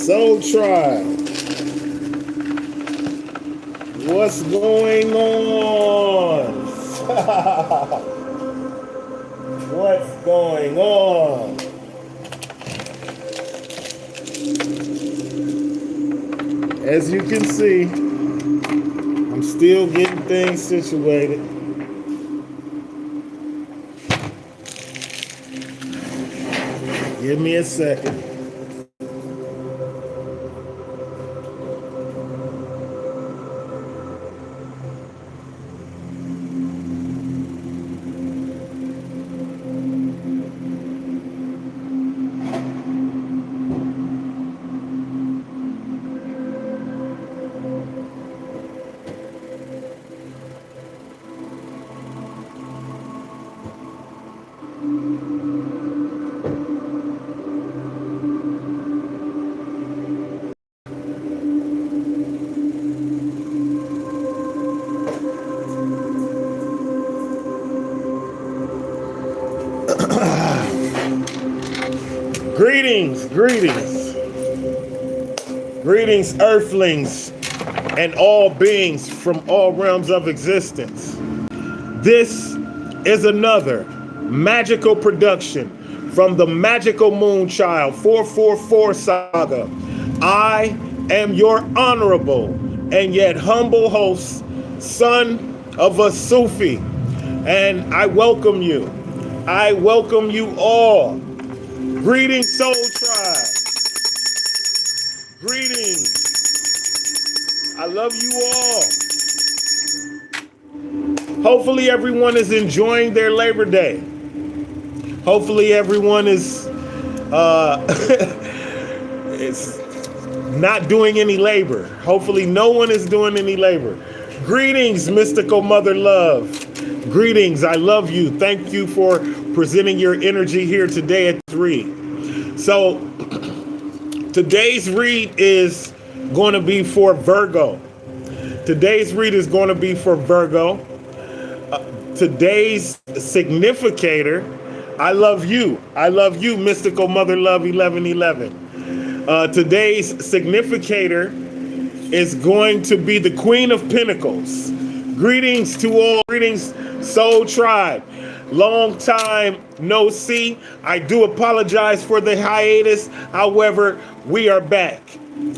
Soul Tribe, what's going on? What's going on? As you can see, I'm still getting things situated. Give me a second. Greetings, earthlings, and all beings from all realms of existence. This is another magical production from the Magical Moonchild 444 saga. I am your honorable and yet humble host, son of a Sufi, and I welcome you. I welcome you all. Greetings, Soul Tribe. Greetings. I love you all. Hopefully everyone is enjoying their Labor Day. Hopefully everyone is is not doing any labor. Hopefully no one is doing any labor. Greetings, mystical mother love. Greetings, I love you. Thank you for presenting your energy here today at 3. So today's read is going to be for Virgo. Today's read is going to be for Virgo. Today's significator, I love you. I love you, mystical mother love 1111. Today's significator is going to be the Queen of Pentacles. Greetings to all. Greetings, Soul Tribe. Long time no see. I do apologize for the hiatus. However, we are back.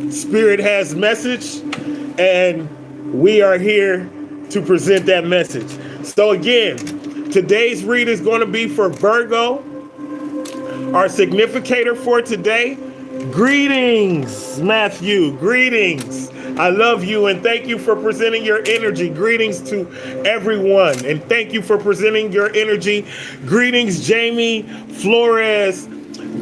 Spirit has message, and we are here to present that message. So again, today's read is going to be for Virgo. Our significator for today. Greetings, Matthew. Greetings. I love you and thank you for presenting your energy. Greetings to everyone and thank you for presenting your energy. Greetings, Jamie Flores.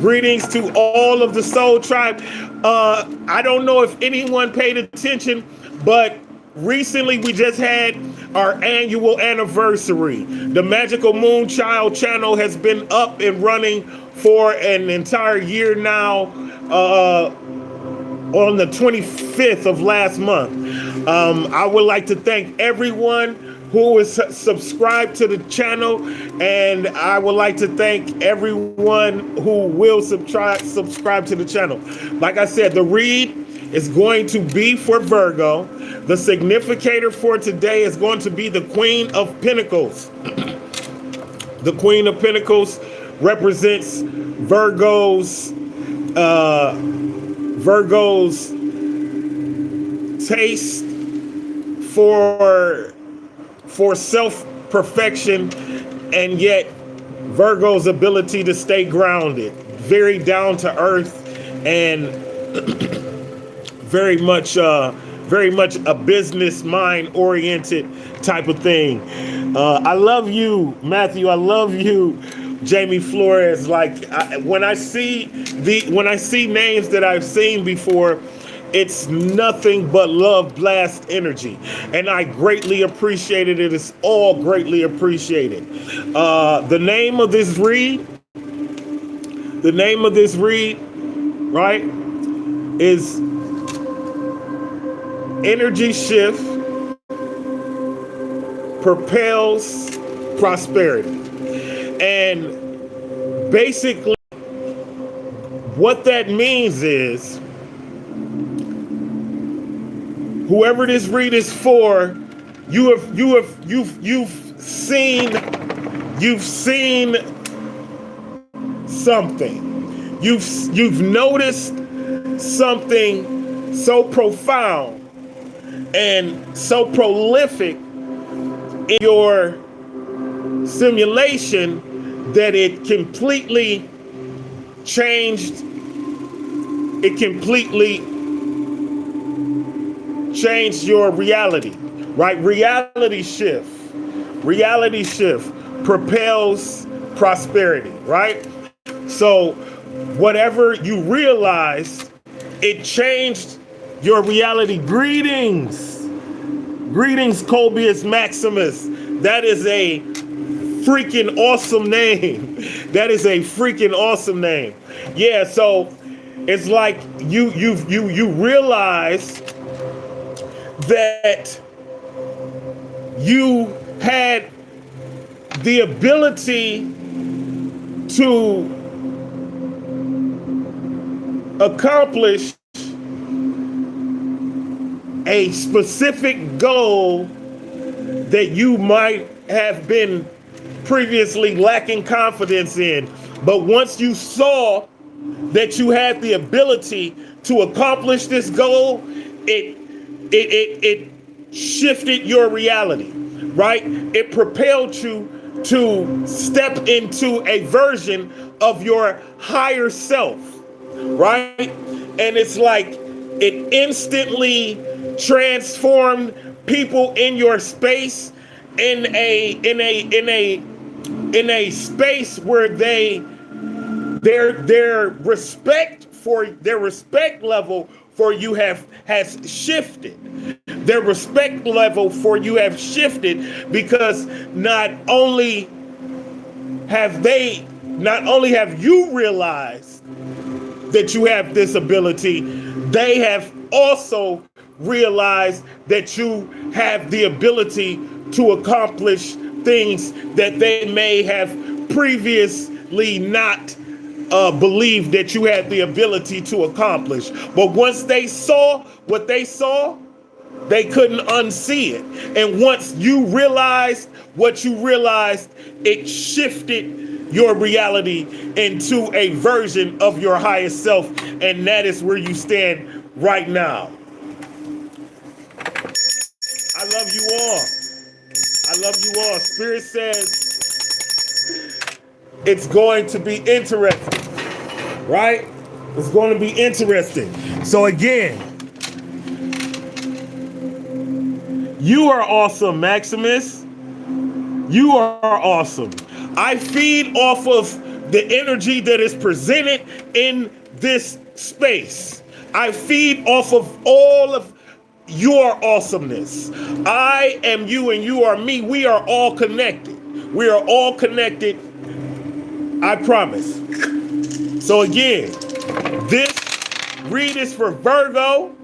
Greetings to all of the Soul Tribe. I don't know if anyone paid attention, but recently we just had our annual anniversary. The Magical Moonchild channel has been up and running for an entire year now. On the 25th of last month. I would like to thank everyone who is subscribed to the channel, and I would like to thank everyone who will subscribe to the channel. Like I said, the read is going to be for Virgo. The significator for today is going to be the Queen of Pentacles. The Queen of Pentacles represents Virgo's taste for self-perfection, and yet Virgo's ability to stay grounded, very down to earth, and very much a business mind oriented type of thing. I love you, Matthew. I love you, Jamie Flores. Like when I see names that I've seen before, it's nothing but love blast energy, and I greatly appreciate it. It is all greatly appreciated. The name of this read, right, is Energy Shift Propels Prosperity. And basically what that means is Whoever this read is for, you've seen something. You've noticed something so profound and so prolific in your simulation that it completely changed. It completely changed your reality, right? Reality shift propels prosperity, right? So whatever you realized, it changed your reality. Greetings, Colbius Maximus. That is a freaking awesome name. That is a freaking awesome name. Yeah, so it's like you realize that you had the ability to accomplish a specific goal that you might have been previously lacking confidence in. But once you saw that you had the ability to accomplish this goal, it shifted your reality, right? It propelled you to step into a version of your higher self, right? And it's like it instantly transformed people in your space in a space where their respect level for you has shifted. Their respect level for you have shifted because not only have you realized that you have this ability, they have also realized that you have the ability to accomplish things that they may have previously not believed that you had the ability to accomplish. But once they saw what they saw, they couldn't unsee it. And once you realized what you realized, it shifted your reality into a version of your highest self. And that is where you stand right now. I love you all. I love you all. Spirit says it's going to be interesting, right? It's going to be interesting. So again, you are awesome, Maximus. You are awesome. I feed off of the energy that is presented in this space. I feed off of all of your awesomeness. I am you and you are me. We are all connected. We are all connected. I promise. So again, this read is for Virgo.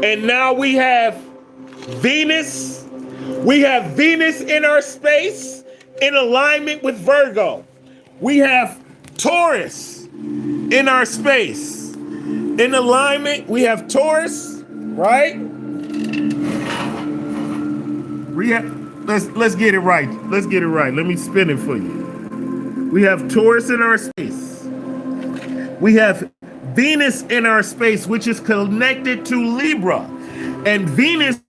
And now we have Venus. We have Venus in our space in alignment with Virgo. We have Taurus in our space in alignment. We have Taurus, right? Let's get it right. Let's get it right. Let me spin it for you. We have Taurus in our space. We have Venus in our space, which is connected to Libra. And Venus,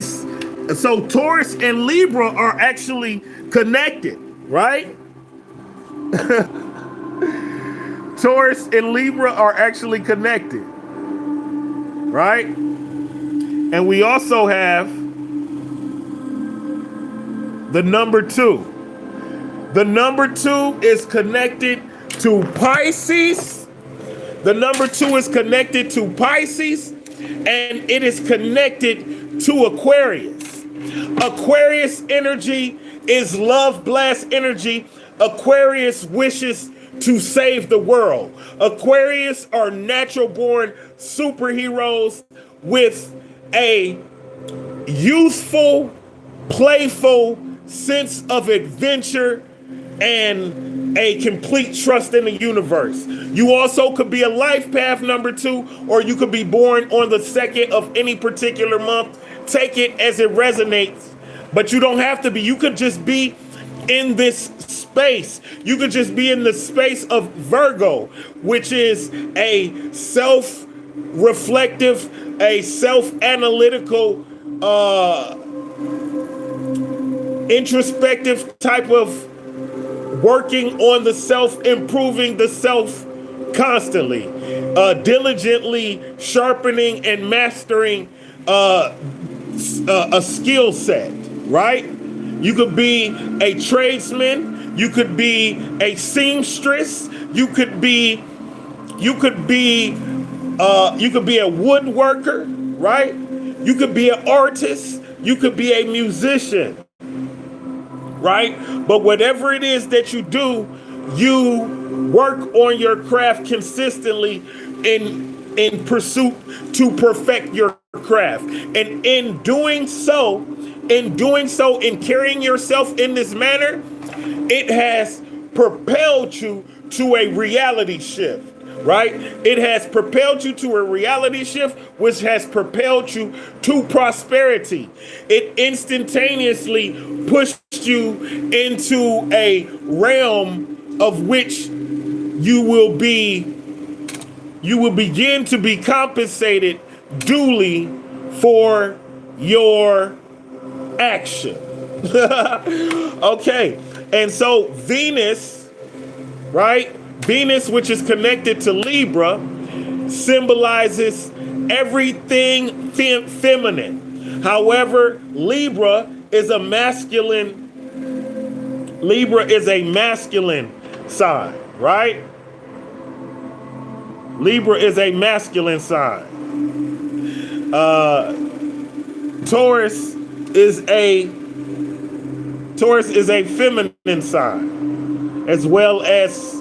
so Taurus and Libra are actually connected, right? Taurus and Libra are actually connected, right? And we also have the number 2. The number 2 is connected to Pisces. The number 2 is connected to Pisces, and it is connected to Aquarius. Aquarius energy is love blast energy. Aquarius wishes to save the world. Aquarius are natural born superheroes with a youthful, playful sense of adventure and a complete trust in the universe. You also could be a life path number 2, or you could be born on the 2nd of any particular month. Take it as it resonates, but you don't have to be. You could just be in this space. You could just be in the space of Virgo, which is a self-reflective, a self-analytical, introspective type of working on the self, improving the self constantly, diligently sharpening and mastering a skill set, right? You could be a tradesman, you could be a seamstress, you could be a woodworker, right? You could be an artist, you could be a musician, right? But whatever it is that you do, you work on your craft consistently in pursuit to perfect your craft. And in doing so, in carrying yourself in this manner, it has propelled you to a reality shift. Right? It has propelled you to a reality shift, which has propelled you to prosperity. It instantaneously pushed you into a realm of which you will begin to be compensated duly for your action. Okay. And so Venus, right? Venus, which is connected to Libra, symbolizes everything feminine. However, Libra is a masculine sign, right? Libra is a masculine sign. Taurus is a feminine sign, as well as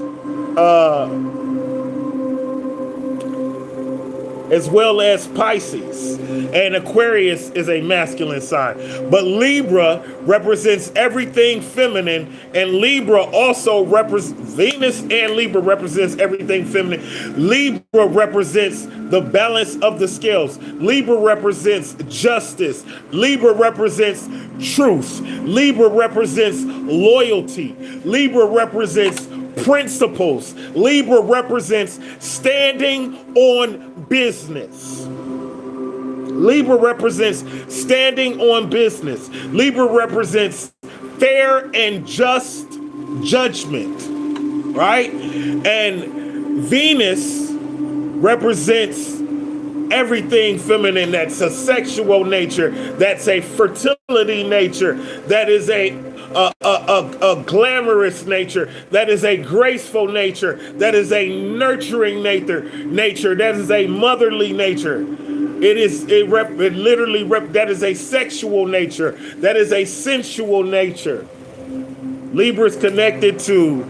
Pisces, and Aquarius is a masculine sign. But Libra represents everything feminine, and Libra also represents Venus, and Libra represents everything feminine. Libra represents the balance of the scales. Libra represents justice. Libra represents truth. Libra represents loyalty. Libra represents principles. Libra represents standing on business. Libra represents standing on business. Libra represents fair and just judgment, right? And Venus represents everything feminine. That's a sexual nature, that's a fertility nature, that is a glamorous nature, that is a graceful nature, that is a nurturing nature, that is a motherly nature. That is a sexual nature, that is a sensual nature. Libra is connected to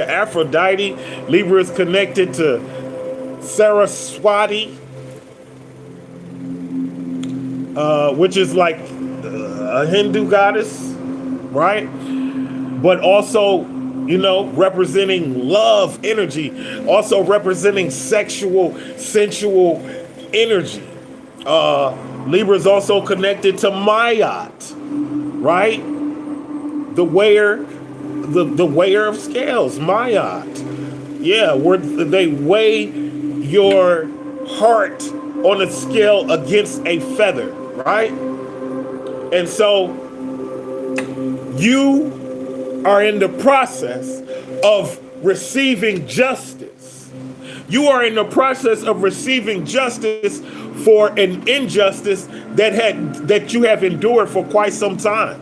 Aphrodite. Libra is connected to Saraswati, which is like a Hindu goddess, right? But also, representing love energy, also representing sexual, sensual energy. Libra is also connected to Mayat, right? The wearer of scales, Mayat. Yeah, where they weigh your heart on a scale against a feather, right? And so you are in the process of receiving justice. You are in the process of receiving justice for an injustice that you have endured for quite some time,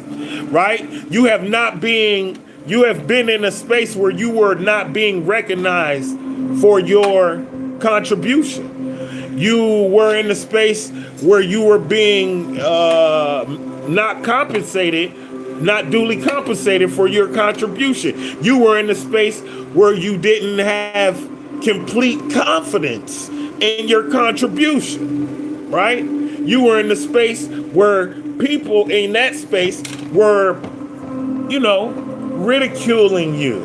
right? You have been in a space where you were not being recognized for your contribution. You were in a space where you were being not duly compensated for your contribution. You were in a space where you didn't have complete confidence in your contribution, right? You were in the space where people in that space were, ridiculing you.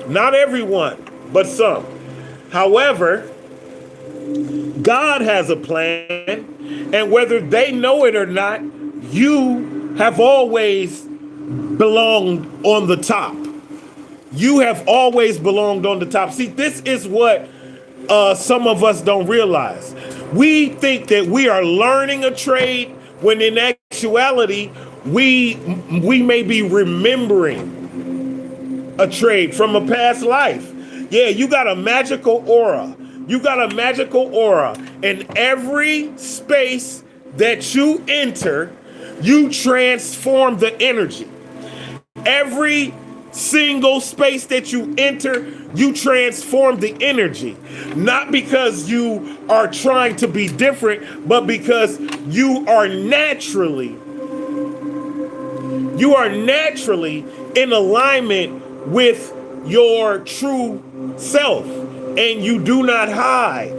Not everyone, but some. However, God has a plan, and whether they know it or not, you have always belonged on the top. You have always belonged on the top. See, this is what some of us don't realize. We think that we are learning a trade when in actuality, we may be remembering a trade from a past life. Yeah, you got a magical aura. You got a magical aura. In every space that you enter, you transform the energy. Every single space that you enter, you transform the energy. Not because you are trying to be different, but because you are naturally in alignment with your true self, and you do not hide.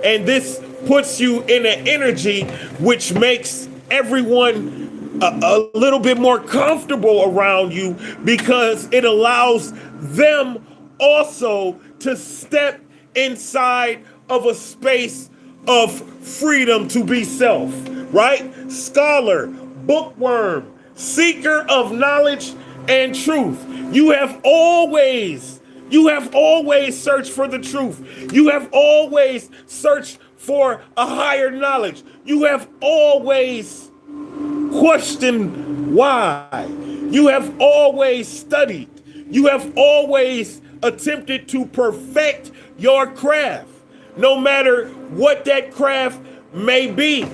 And this puts you in an energy which makes everyone a little bit more comfortable around you, because it allows them also to step inside of a space of freedom to be self, right? Scholar, bookworm, seeker of knowledge and truth. You have always searched for the truth. You have always searched for a higher knowledge. You have always questioned why. You have always studied. You have always attempted to perfect your craft, no matter what that craft may be,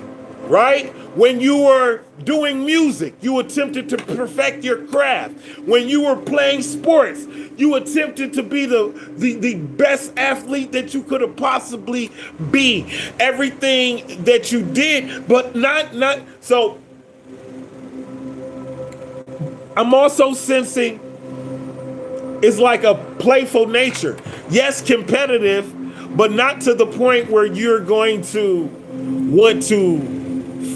right? When you were doing music, you attempted to perfect your craft. When you were playing sports, you attempted to be the best athlete that you could have possibly be. Everything that you did, but not so. I'm also sensing it's like a playful nature. Yes, competitive, but not to the point where you're going to want to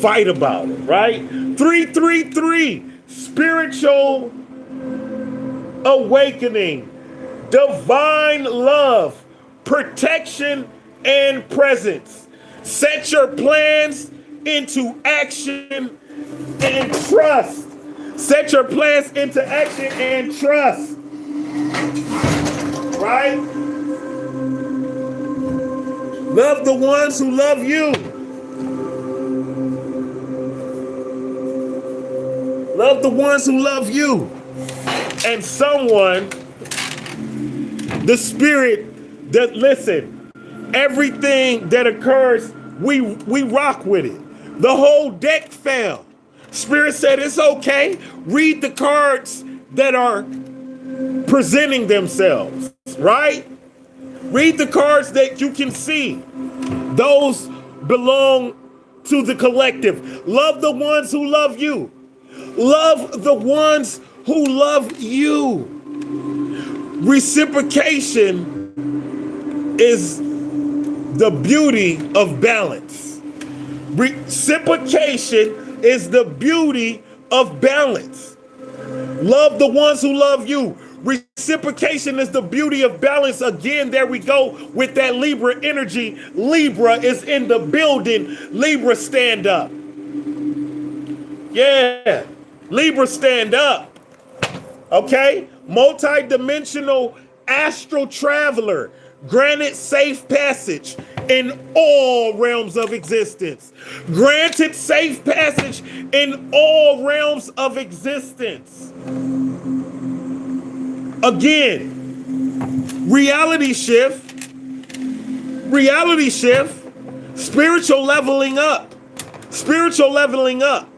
fight about it, right? 333, spiritual awakening, divine love, protection, and presence. Set your plans into action and trust. Set your plans into action and trust. Right? Love the ones who love you. Love the ones who love you. And someone, the spirit that, listen, everything that occurs, we rock with it. The whole deck fell. Spirit said, it's okay. Read the cards that are presenting themselves, right? Read the cards that you can see. Those belong to the collective. Love the ones who love you. Love the ones who love you. Reciprocation is the beauty of balance. Reciprocation is the beauty of balance. Love the ones who love you. Reciprocation is the beauty of balance. Again, there we go with that Libra energy. Libra is in the building. Libra, stand up. Yeah, Libra, stand up. Okay, multi-dimensional astral traveler, granted safe passage in all realms of existence. Granted safe passage in all realms of existence. Again, reality shift, spiritual leveling up, spiritual leveling up.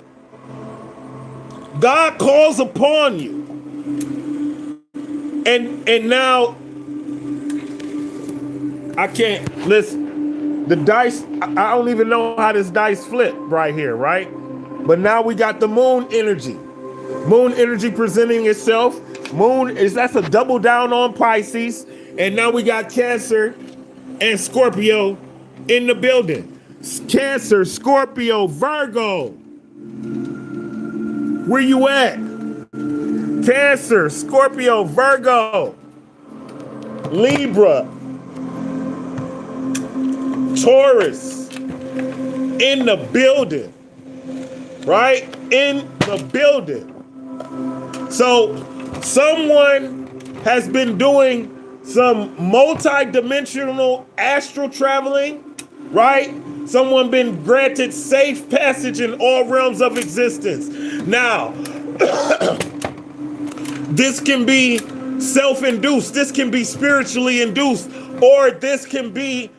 God calls upon you. And now I can't listen. The dice, I don't even know how this dice flip right here, right? But now we got the moon energy. Moon energy presenting itself. That's a double down on Pisces. And now we got Cancer and Scorpio in the building. Cancer, Scorpio, Virgo. Where you at? Cancer, Scorpio, Virgo, Libra, Taurus, in the building, right? In the building. So someone has been doing some multi-dimensional astral traveling, right? Someone been granted safe passage in all realms of existence. Now, this can be self-induced, this can be spiritually induced, or this can be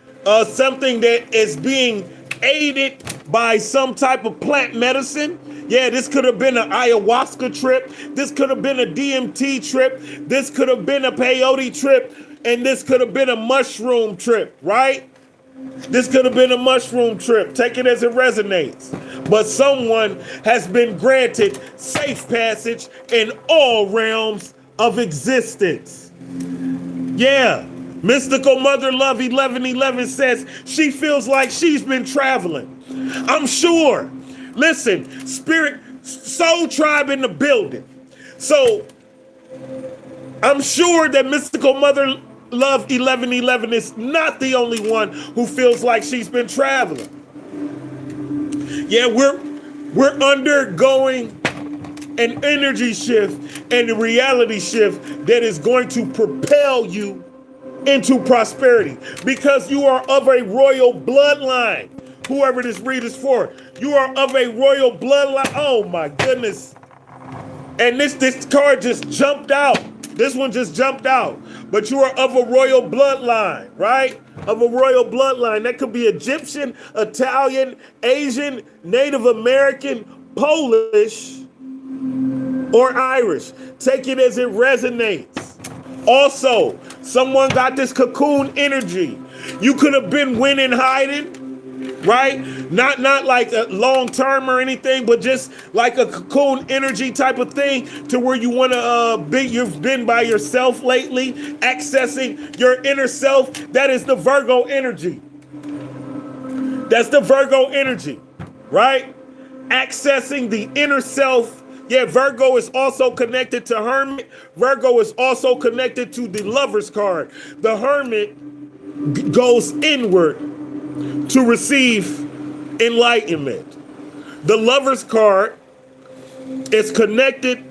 something that is being aided by some type of plant medicine. Yeah, this could have been an ayahuasca trip. This could have been a DMT trip. This could have been a peyote trip. And this could have been a mushroom trip, right? This could have been a mushroom trip. Take it as it resonates. But someone has been granted safe passage in all realms of existence. Yeah. Mystical Mother Love 1111 says she feels like she's been traveling. I'm sure. Listen, Spirit Soul Tribe in the building. So I'm sure that Mystical Mother Love 1111 is not the only one who feels like she's been traveling. Yeah, we're undergoing an energy shift and a reality shift that is going to propel you into prosperity because you are of a royal bloodline. Whoever this read is for, you are of a royal bloodline. Oh my goodness. And this card just jumped out. This one just jumped out. But you are of a royal bloodline, right? Of a royal bloodline. That could be Egyptian, Italian, Asian, Native American, Polish, or Irish. Take it as it resonates. Also, someone got this cocoon energy. You could have been winning hiding, right? Not like a long term or anything, but just like a cocoon energy type of thing to where you want to you've been by yourself lately, accessing your inner self. That is the Virgo energy. That's the Virgo energy, right? Accessing the inner self. Yeah, Virgo is also connected to Hermit. Virgo is also connected to the Lover's card. The Hermit goes inward to receive enlightenment. The Lover's card is connected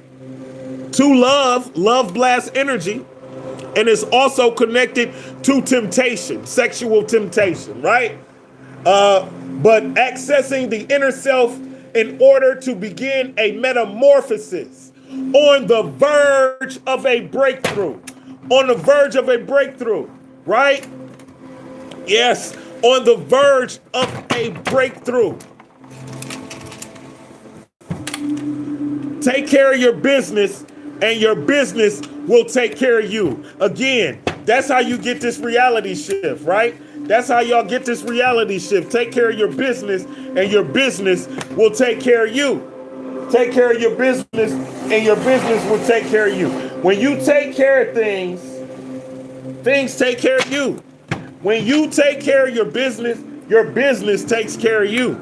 to love blast energy, and is also connected to temptation, sexual temptation, right? But accessing the inner self in order to begin a metamorphosis on the verge of a breakthrough. On the verge of a breakthrough, right? Yes, on the verge of a breakthrough. Take care of your business, and your business will take care of you. Again, that's how you get this reality shift, right? That's how y'all get this reality shift. Take care of your business, and your business will take care of you. Take care of your business, and your business will take care of you. When you take care of things, things take care of you. When you take care of your business takes care of you.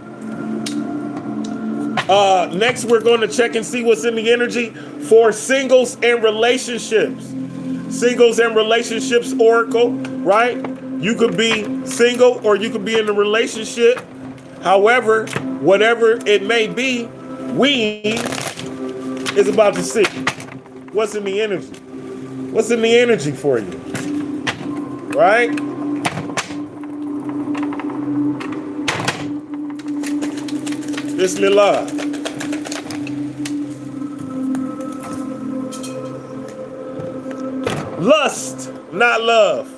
Next, we're going to check and see what's in the energy for singles and relationships. Singles and relationships oracle, right? You could be single or you could be in a relationship. However, whatever it may be, we is about to see what's in the energy. What's in the energy for you, right? Bismillah. Lust, not love.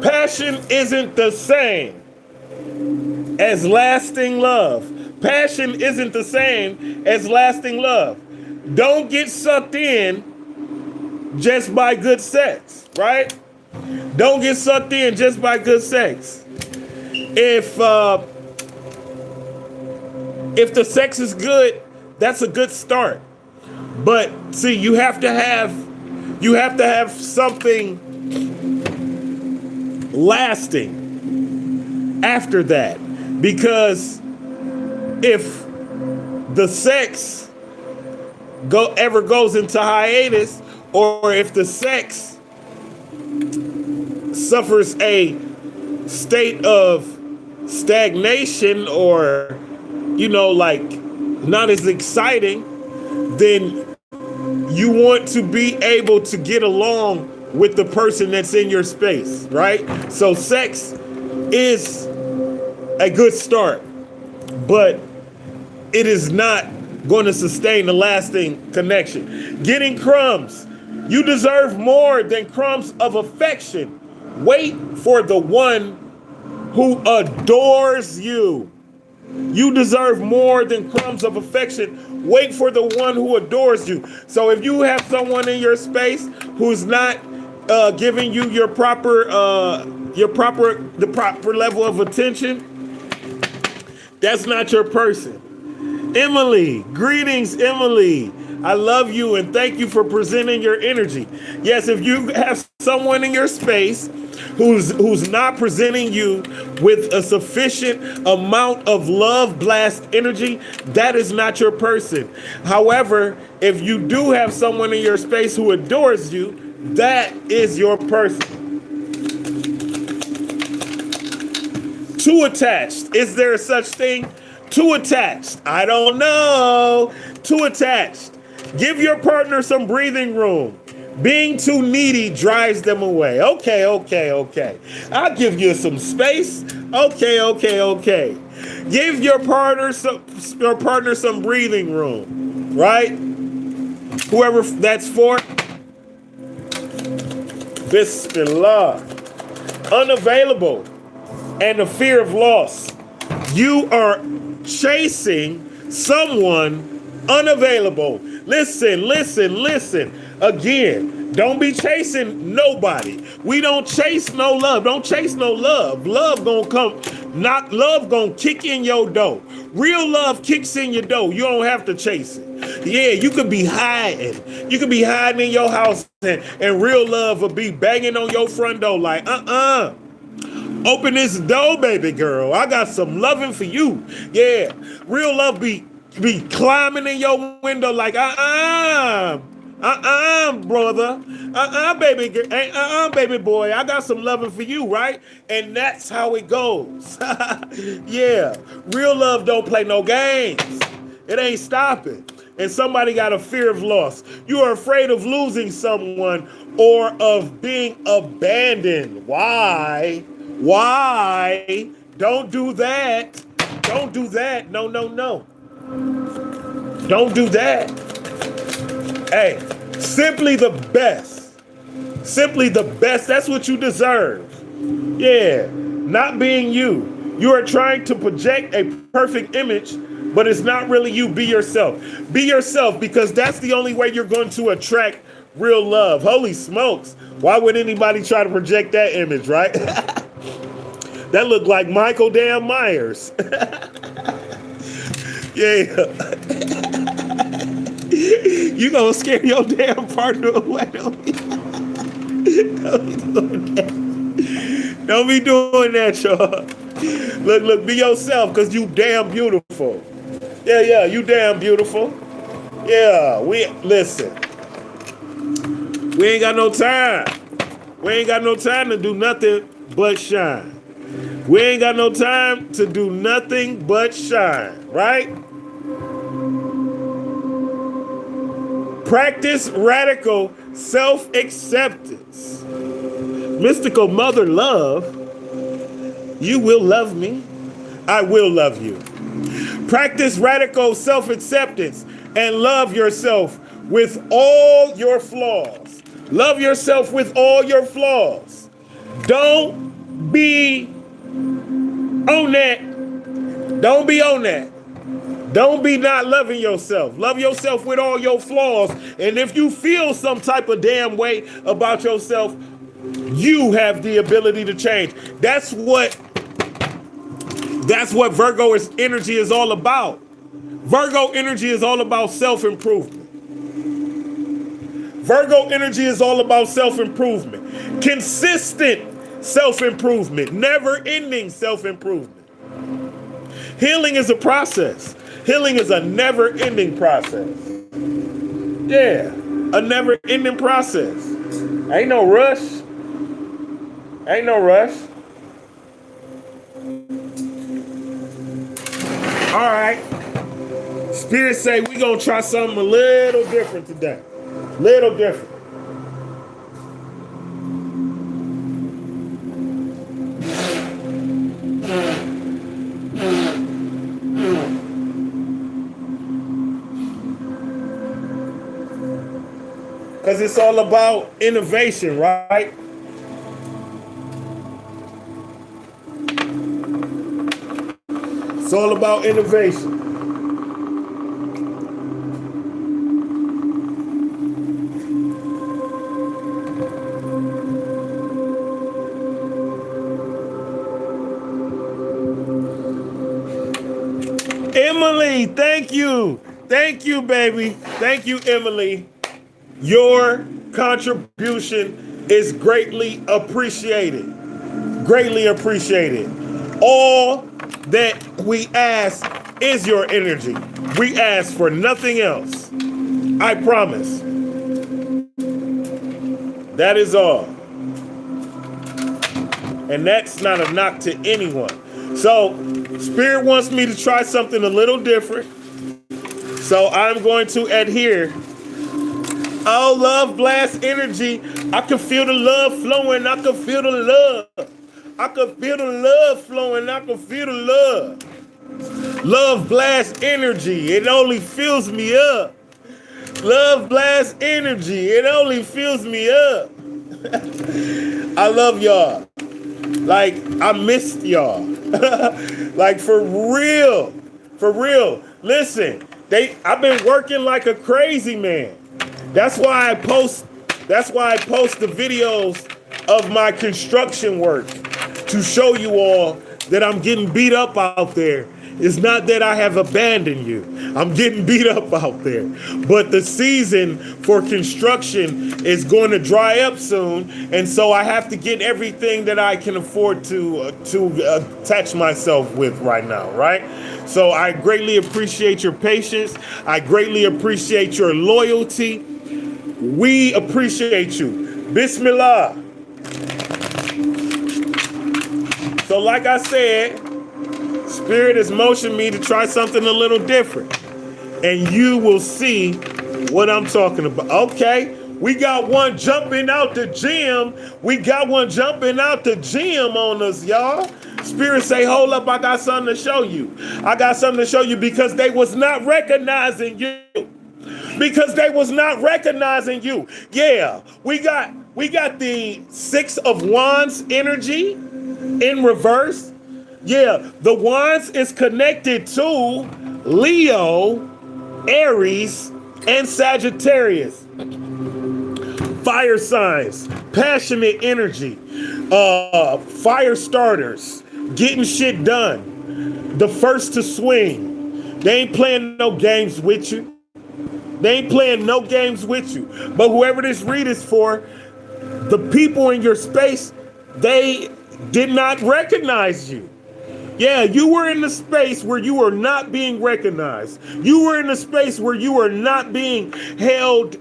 Passion isn't the same as lasting love. Passion isn't the same as lasting love. Don't get sucked in just by good sex, right? Don't get sucked in just by good sex. If the sex is good, that's a good start. But see, you have to have something lasting after that. Because if the sex ever goes into hiatus, or if the sex suffers a state of stagnation, or like not as exciting, then you want to be able to get along with the person that's in your space, right? So sex is a good start, but it is not going to sustain a lasting connection. Getting crumbs. You deserve more than crumbs of affection. Wait for the one who adores you. You deserve more than crumbs of affection. Wait for the one who adores you. So if you have someone in your space who's not giving you the proper level of attention, that's not your person. Emily, greetings, Emily. I love you and thank you for presenting your energy. Yes, if you have someone in your space who's not presenting you with a sufficient amount of love blast energy, that is not your person. However, if you do have someone in your space who adores you, that is your person. Too attached. Is there a such thing? Too attached. I don't know. Too attached. Give your partner some breathing room. Being too needy drives them away. Okay. I'll give you some space. Okay. Give your partner some breathing room. Right? Whoever that's for. Bismillah. Unavailable and the fear of loss. You are chasing someone unavailable. Listen. Again, don't be chasing nobody. We don't chase no love. Don't chase no love. Love gonna come. Not love gonna kick in your door. Real love kicks in your door. You don't have to chase it. Yeah, you could be hiding. You could be hiding in your house, and real love will be banging on your front door like, open this door, baby girl. I got some loving for you. Yeah, real love be climbing in your window like, brother. Baby boy. I got some loving for you, right? And that's how it goes. Yeah, real love don't play no games. It ain't stopping. And somebody got a fear of loss. You are afraid of losing someone or of being abandoned. Why? Don't do that. Don't do that. No. Don't do that. Hey, simply the best. Simply the best. That's what you deserve. Yeah, not being you. You are trying to project a perfect image, but it's not really you. Be yourself. Be yourself, because that's the only way you're going to attract real love. Holy smokes. Why would anybody try to project that image, right? That looked like Michael damn Myers. Yeah. You gonna scare your damn partner away. Don't be doing that. Don't be doing that, y'all. Look, be yourself, because you damn beautiful. Yeah, you damn beautiful. Yeah, listen. We ain't got no time. We ain't got no time to do nothing but shine. We ain't got no time to do nothing but shine, right? Practice radical self-acceptance. Mystical mother love. You will love me. I will love you. Practice radical self-acceptance and love yourself with all your flaws. Love yourself with all your flaws. Don't be on that. Don't be on that. Don't be not loving yourself. Love yourself with all your flaws. And if you feel some type of damn way about yourself, you have the ability to change. That's what Virgo energy is all about. Virgo energy is all about self-improvement. Virgo energy is all about self-improvement. Consistent self-improvement. Never-ending self-improvement. Healing is a process. Healing is a never-ending process. Yeah, a never-ending process. Ain't no rush. Ain't no rush. All right. Spirit say we gonna try something a little different today. Little different. Because it's all about innovation, right? It's all about innovation. Emily, thank you. Thank you, baby. Thank you, Emily. Your contribution is greatly appreciated. Greatly appreciated. All that we ask is your energy. We ask for nothing else. I promise. That is all. And that's not a knock to anyone. So, Spirit wants me to try something a little different. So, I'm going to adhere. Oh, love blast energy. I can feel the love flowing. I can feel the love. I can feel the love flowing. I can feel the love. Love blast energy. It only fills me up. Love blast energy. It only fills me up. I love y'all. Like, I missed y'all. Like, for real. For real. Listen, I've been working like a crazy man. That's why I post the videos of my construction work to show you all that I'm getting beat up out there. It's not that I have abandoned you. I'm getting beat up out there. But the season for construction is going to dry up soon. And so I have to get everything that I can afford to attach myself with right now, right? So I greatly appreciate your patience. I greatly appreciate your loyalty. We appreciate you. Bismillah. So like I said, Spirit has motioned me to try something a little different. And you will see what I'm talking about. Okay, we got one jumping out the gym. We got one jumping out the gym on us, y'all. Spirit say, hold up, I got something to show you. I got something to show you because they was not recognizing you. Because they was not recognizing you. Yeah, we got the Six of Wands energy in reverse. Yeah, the Wands is connected to Leo, Aries, and Sagittarius. Fire signs, passionate energy, fire starters, getting shit done, the first to swing. They ain't playing no games with you. They ain't playing no games with you. But whoever this read is for, the people in your space, they did not recognize you. Yeah, you were in the space where you were not being recognized. You were in the space where you were not being held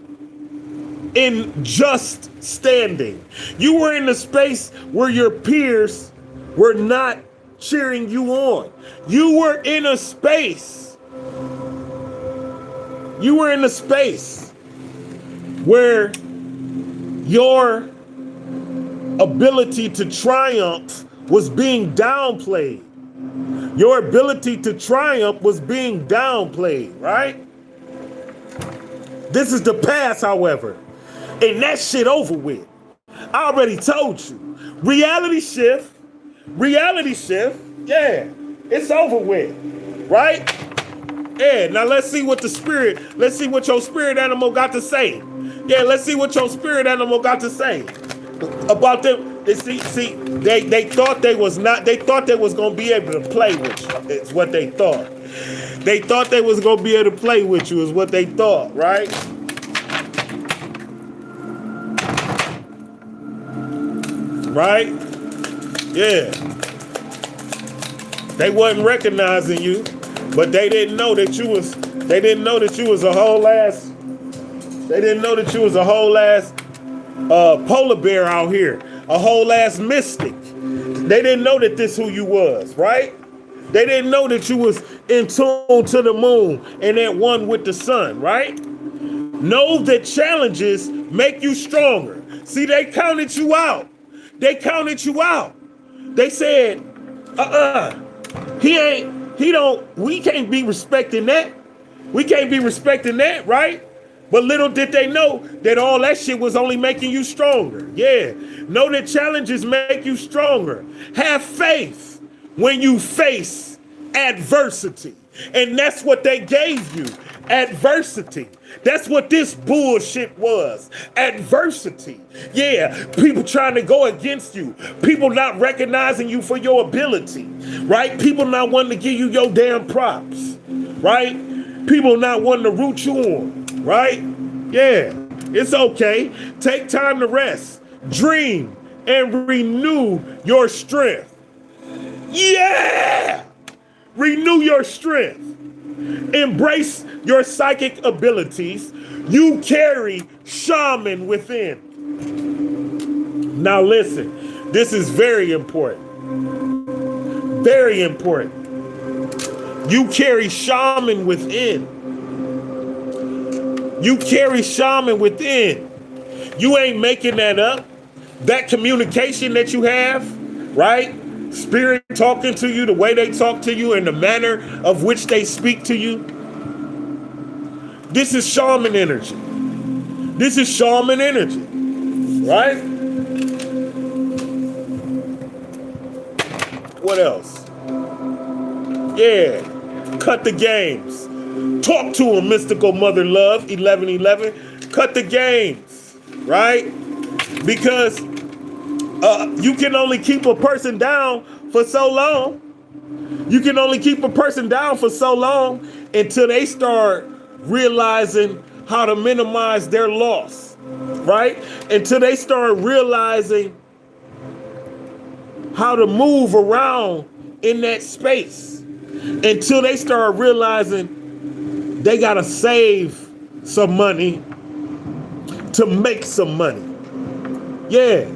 in just standing. You were in the space where your peers were not cheering you on. You were in a space. You were in a space where your ability to triumph was being downplayed. Your ability to triumph was being downplayed, right? This is the past, however, and that shit over with. I already told you. Reality shift, yeah, it's over with, right? Yeah, now let's see what your spirit animal got to say. Yeah, let's see what your spirit animal got to say about them. They thought they was gonna be able to play with you. It's what they thought. They thought they was gonna be able to play with you is what they thought, right? Right? Yeah. They wasn't recognizing you, but they didn't know that you was a whole ass They didn't know that you was a whole ass polar bear out here, a whole ass mystic. They didn't know that this who you was, right? They didn't know that you was in tune to the moon and at one with the sun, right? Know that challenges make you stronger. See, they counted you out. They counted you out. They said, we can't be respecting that. We can't be respecting that, right? But little did they know that all that shit was only making you stronger. Yeah. Know that challenges make you stronger. Have faith when you face adversity. And that's what they gave you. Adversity. That's what this bullshit was. Adversity. Yeah. People trying to go against you. People not recognizing you for your ability. Right? People not wanting to give you your damn props. Right? People not wanting to root you on. Right? Yeah. It's okay. Take time to rest. Dream and renew your strength. Yeah! Renew your strength. Embrace your psychic abilities. You carry shaman within. Now listen, this is very important. Very important. You carry shaman within. You carry shaman within. You ain't making that up. That communication that you have, right? Spirit talking to you, the way they talk to you, and the manner of which they speak to you. This is shaman energy. This is shaman energy, right? What else? Yeah, cut the games. Talk to him, mystical mother love, 1111. Cut the games, right? Because you can only keep a person down for so long. You can only keep a person down for so long until they start realizing how to minimize their loss, right? Until they start realizing how to move around in that space. Until they start realizing they gotta save some money to make some money. Yeah.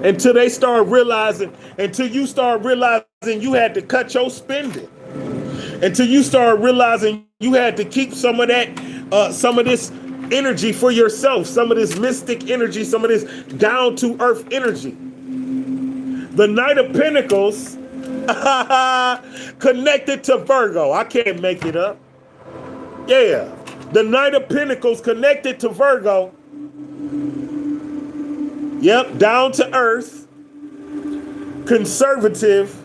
Until they start realizing, until you start realizing you had to cut your spending. Until you start realizing you had to keep some of that, some of this energy for yourself, some of this mystic energy, some of this down to earth energy. The Knight of Pentacles connected to Virgo. I can't make it up. Yeah. The Knight of Pentacles connected to Virgo. Yep, down to earth, conservative,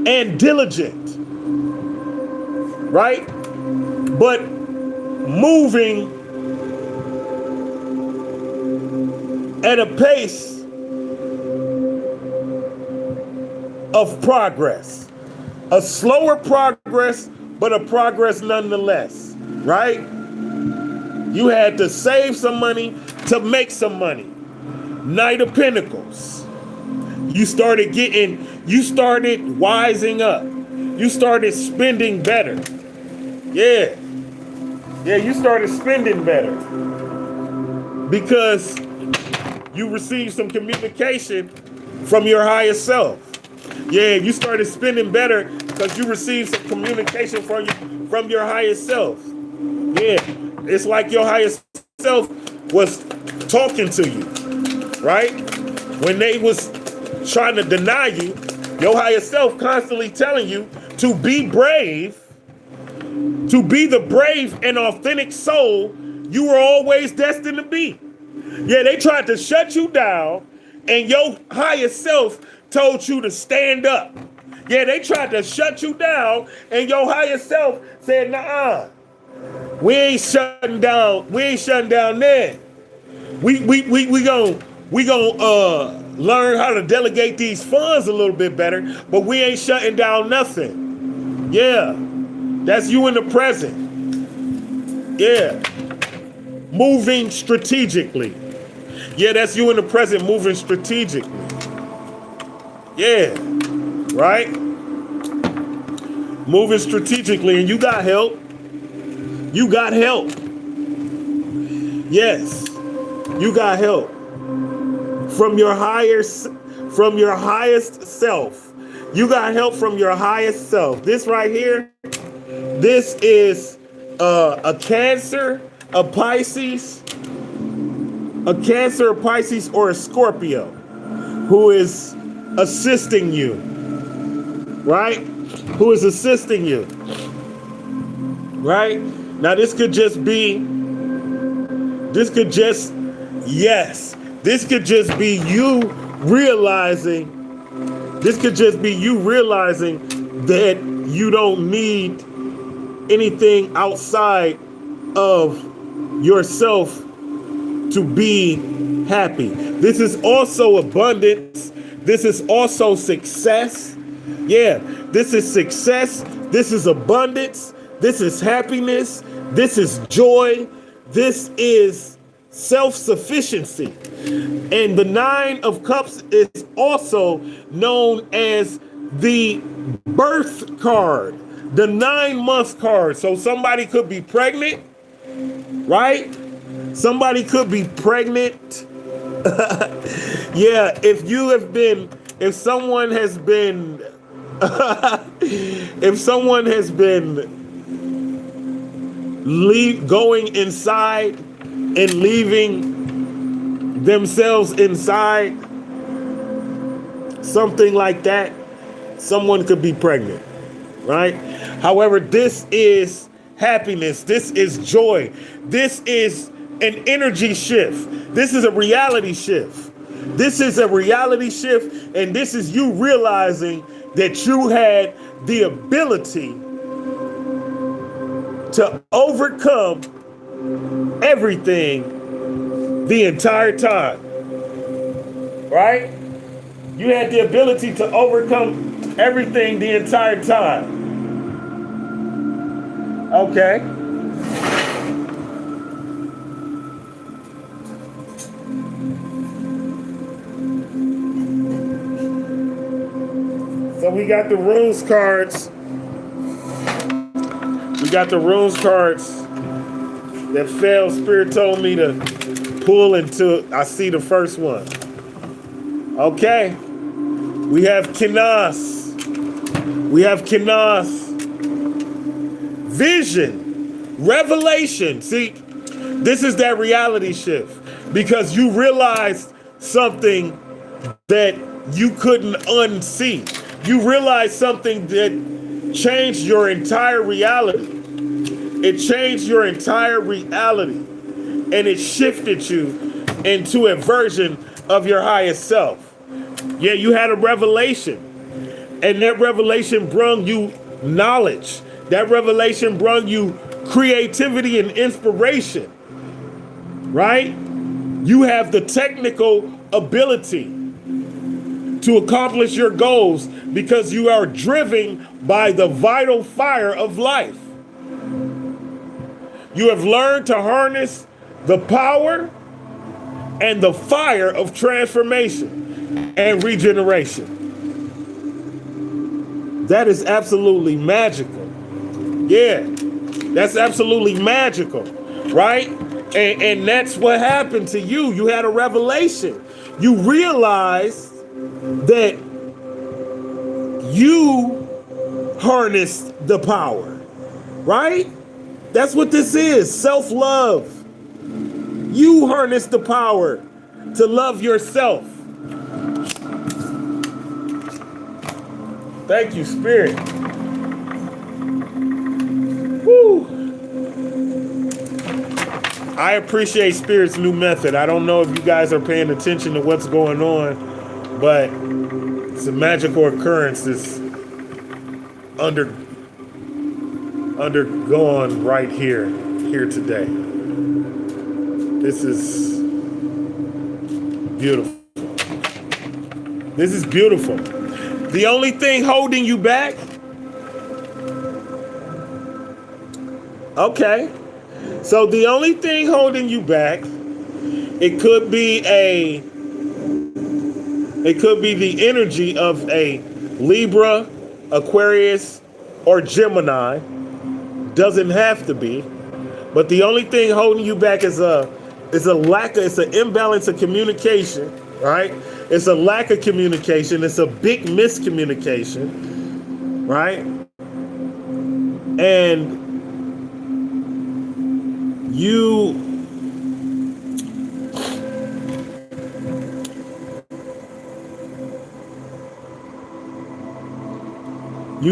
and diligent. Right? But moving at a pace of progress. A slower progress, but a progress nonetheless. Right? You had to save some money to make some money. Knight of Pentacles. You started wising up. You started spending better. Yeah. Yeah, you started spending better. Because you received some communication from your higher self. Yeah, you started spending better because you received some communication from your higher self. Yeah, it's like your higher self was talking to you. Right? When they was trying to deny you, your higher self constantly telling you to be brave, to be the brave and authentic soul you were always destined to be. Yeah, they tried to shut you down and your higher self told you to stand up. Yeah, they tried to shut you down and your higher self said, nah, we ain't shutting down there. We gonna learn how to delegate these funds a little bit better, but we ain't shutting down nothing. Yeah, that's you in the present. Yeah, moving strategically. Yeah, that's you in the present, moving strategically. Yeah, right? Moving strategically, and you got help. You got help. Yes, you got help from your from your highest self. You got help from your highest self. This right here, this is a Cancer, a Pisces, or a Scorpio who is assisting you, right? Who is assisting you, right? Now this could just be, yes, this could just be you realizing, that you don't need anything outside of yourself to be happy. This is also abundance. This is also success. Yeah, this is success. This is abundance. This is happiness. This is joy. This is self-sufficiency. And the Nine of Cups is also known as the birth card, the 9-month card. So somebody could be pregnant, right? Somebody could be pregnant. Yeah, if someone has been, going inside and leaving themselves inside, something like that, someone could be pregnant, right? However, this is happiness. This is joy. This is an energy shift. This is a reality shift. This is a reality shift, and this is you realizing that you had the ability to overcome everything the entire time, right? You had the ability to overcome everything the entire time. Okay. So we got the runes cards. We got the runes cards that fell. Spirit told me to pull into. I see the first one. Okay. We have Kinas. We have Kinas. Vision. Revelation. See, this is that reality shift. Because you realized something that you couldn't unsee. You realized something that changed your entire reality. It changed your entire reality. And it shifted you into a version of your highest self. Yeah, you had a revelation. And that revelation brought you knowledge. That revelation brought you creativity and inspiration. Right? You have the technical ability to accomplish your goals because you are driven by the vital fire of life. You have learned to harness the power and the fire of transformation and regeneration. That is absolutely magical. Yeah, that's absolutely magical, right? And that's what happened to you. You had a revelation. You realized that you harnessed the power, right? That's what this is, self-love. You harness the power to love yourself. Thank you, Spirit. Woo. I appreciate Spirit's new method. I don't know if you guys are paying attention to what's going on, but it's a magical occurrence that's undergone right here today. This is beautiful. This is beautiful. The only thing holding you back? Okay. So the only thing holding you back, it could be the energy of a Libra, Aquarius, or Gemini. Doesn't have to be. But the only thing holding you back is it's an imbalance of communication, right? It's a lack of communication. It's a big miscommunication, right? And you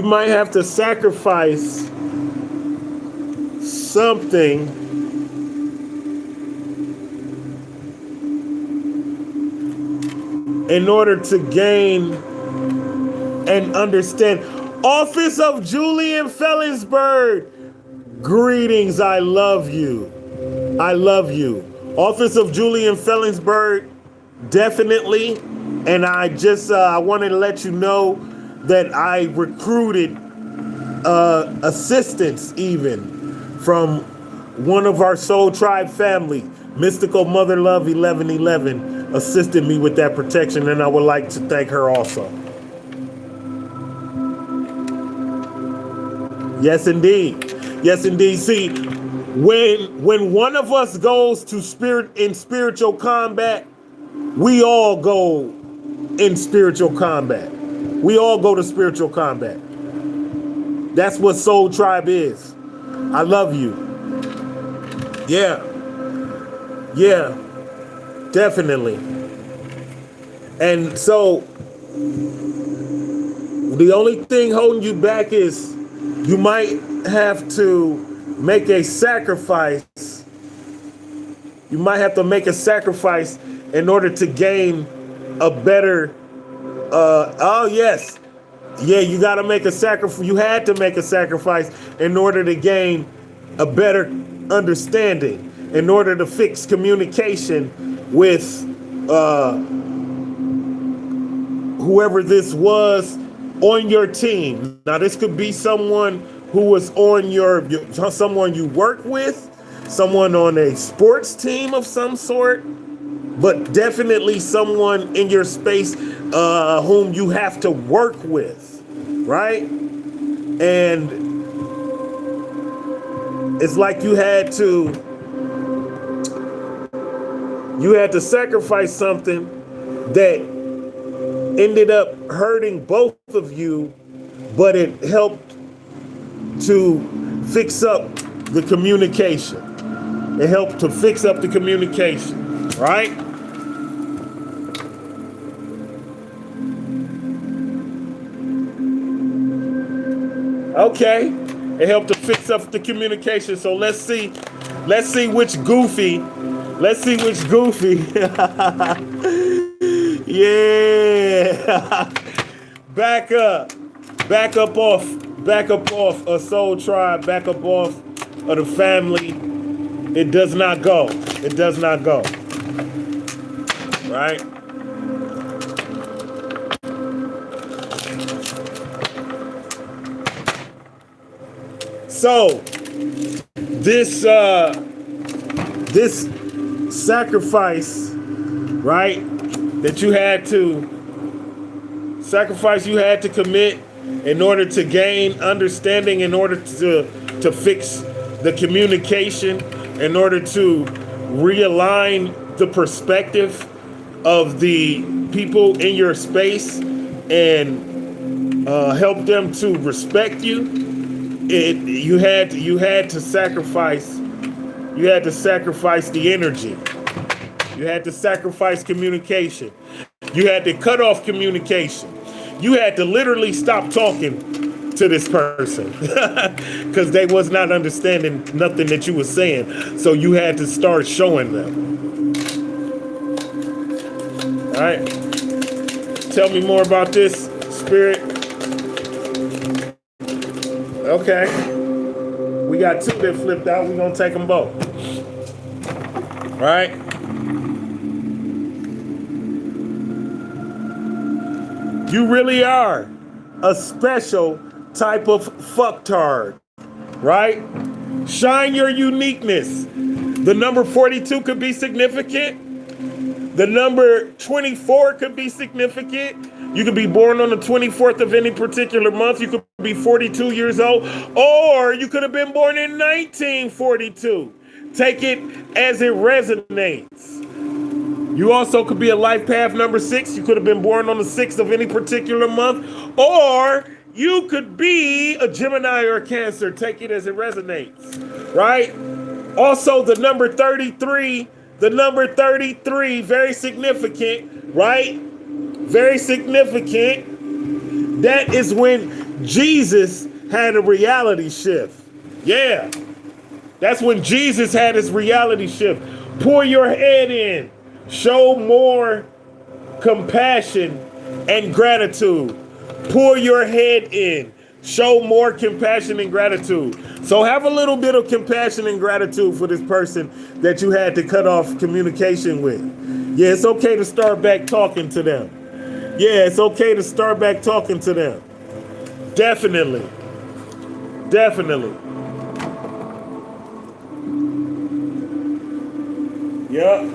might have to sacrifice something in order to gain and understand. Office of Julian Fellingsburg, greetings. I love you. I love you. Office of Julian Fellingsburg, definitely. And I just I wanted to let you know that I recruited assistance even from one of our Soul Tribe family, Mystical Mother Love 1111, assisted me with that protection, and I would like to thank her also. Yes, indeed. Yes, indeed. See, when one of us goes to spiritual combat, we all go in spiritual combat. We all go to spiritual combat. That's what Soul Tribe is. I love you. Yeah. Yeah. Definitely. And so the only thing holding you back is you might have to make a sacrifice. You might have to make a sacrifice in order to gain a better oh yes. Yeah, you got to make a sacrifice. You had to make a sacrifice in order to gain a better understanding, in order to fix communication with whoever this was on your team. Now, this could be someone who was on someone you work with, someone on a sports team of some sort, but definitely someone in your space whom you have to work with, right? And it's like you had to sacrifice something that ended up hurting both of you, but it helped to fix up the communication. It helped to fix up the communication, right? Okay, it helped to fix up the communication. So let's see which goofy. Yeah. Back up off a Soul Tribe, back up off of the family. It does not go. Right? So this sacrifice, right, that you had to commit in order to gain understanding, in order to fix the communication, in order to realign the perspective of the people in your space and help them to respect you. You had to sacrifice the energy. You had to sacrifice communication. You had to cut off communication. You had to literally stop talking to this person because they was not understanding nothing that you were saying. So you had to start showing them. All right. Tell me more about this, Spirit. Okay. We got two that flipped out. We're going to take them both. All right. You really are a special type of fucktard, right? Shine your uniqueness. The number 42 could be significant. The number 24 could be significant. You could be born on the 24th of any particular month. You could be 42 years old, or you could have been born in 1942. Take it as it resonates. You also could be a life path number 6. You could have been born on the 6th of any particular month. Or you could be a Gemini or a Cancer. Take it as it resonates, right? Also, the number 33, very significant, right? Very significant. That is when Jesus had a reality shift. Yeah. That's when Jesus had his reality shift. Pour your head in. Show more compassion and gratitude. Pour your head in. Show more compassion and gratitude. So have a little bit of compassion and gratitude for this person that you had to cut off communication with. Yeah, it's okay to start back talking to them. Yeah, it's okay to start back talking to them. Definitely. Definitely. Yeah.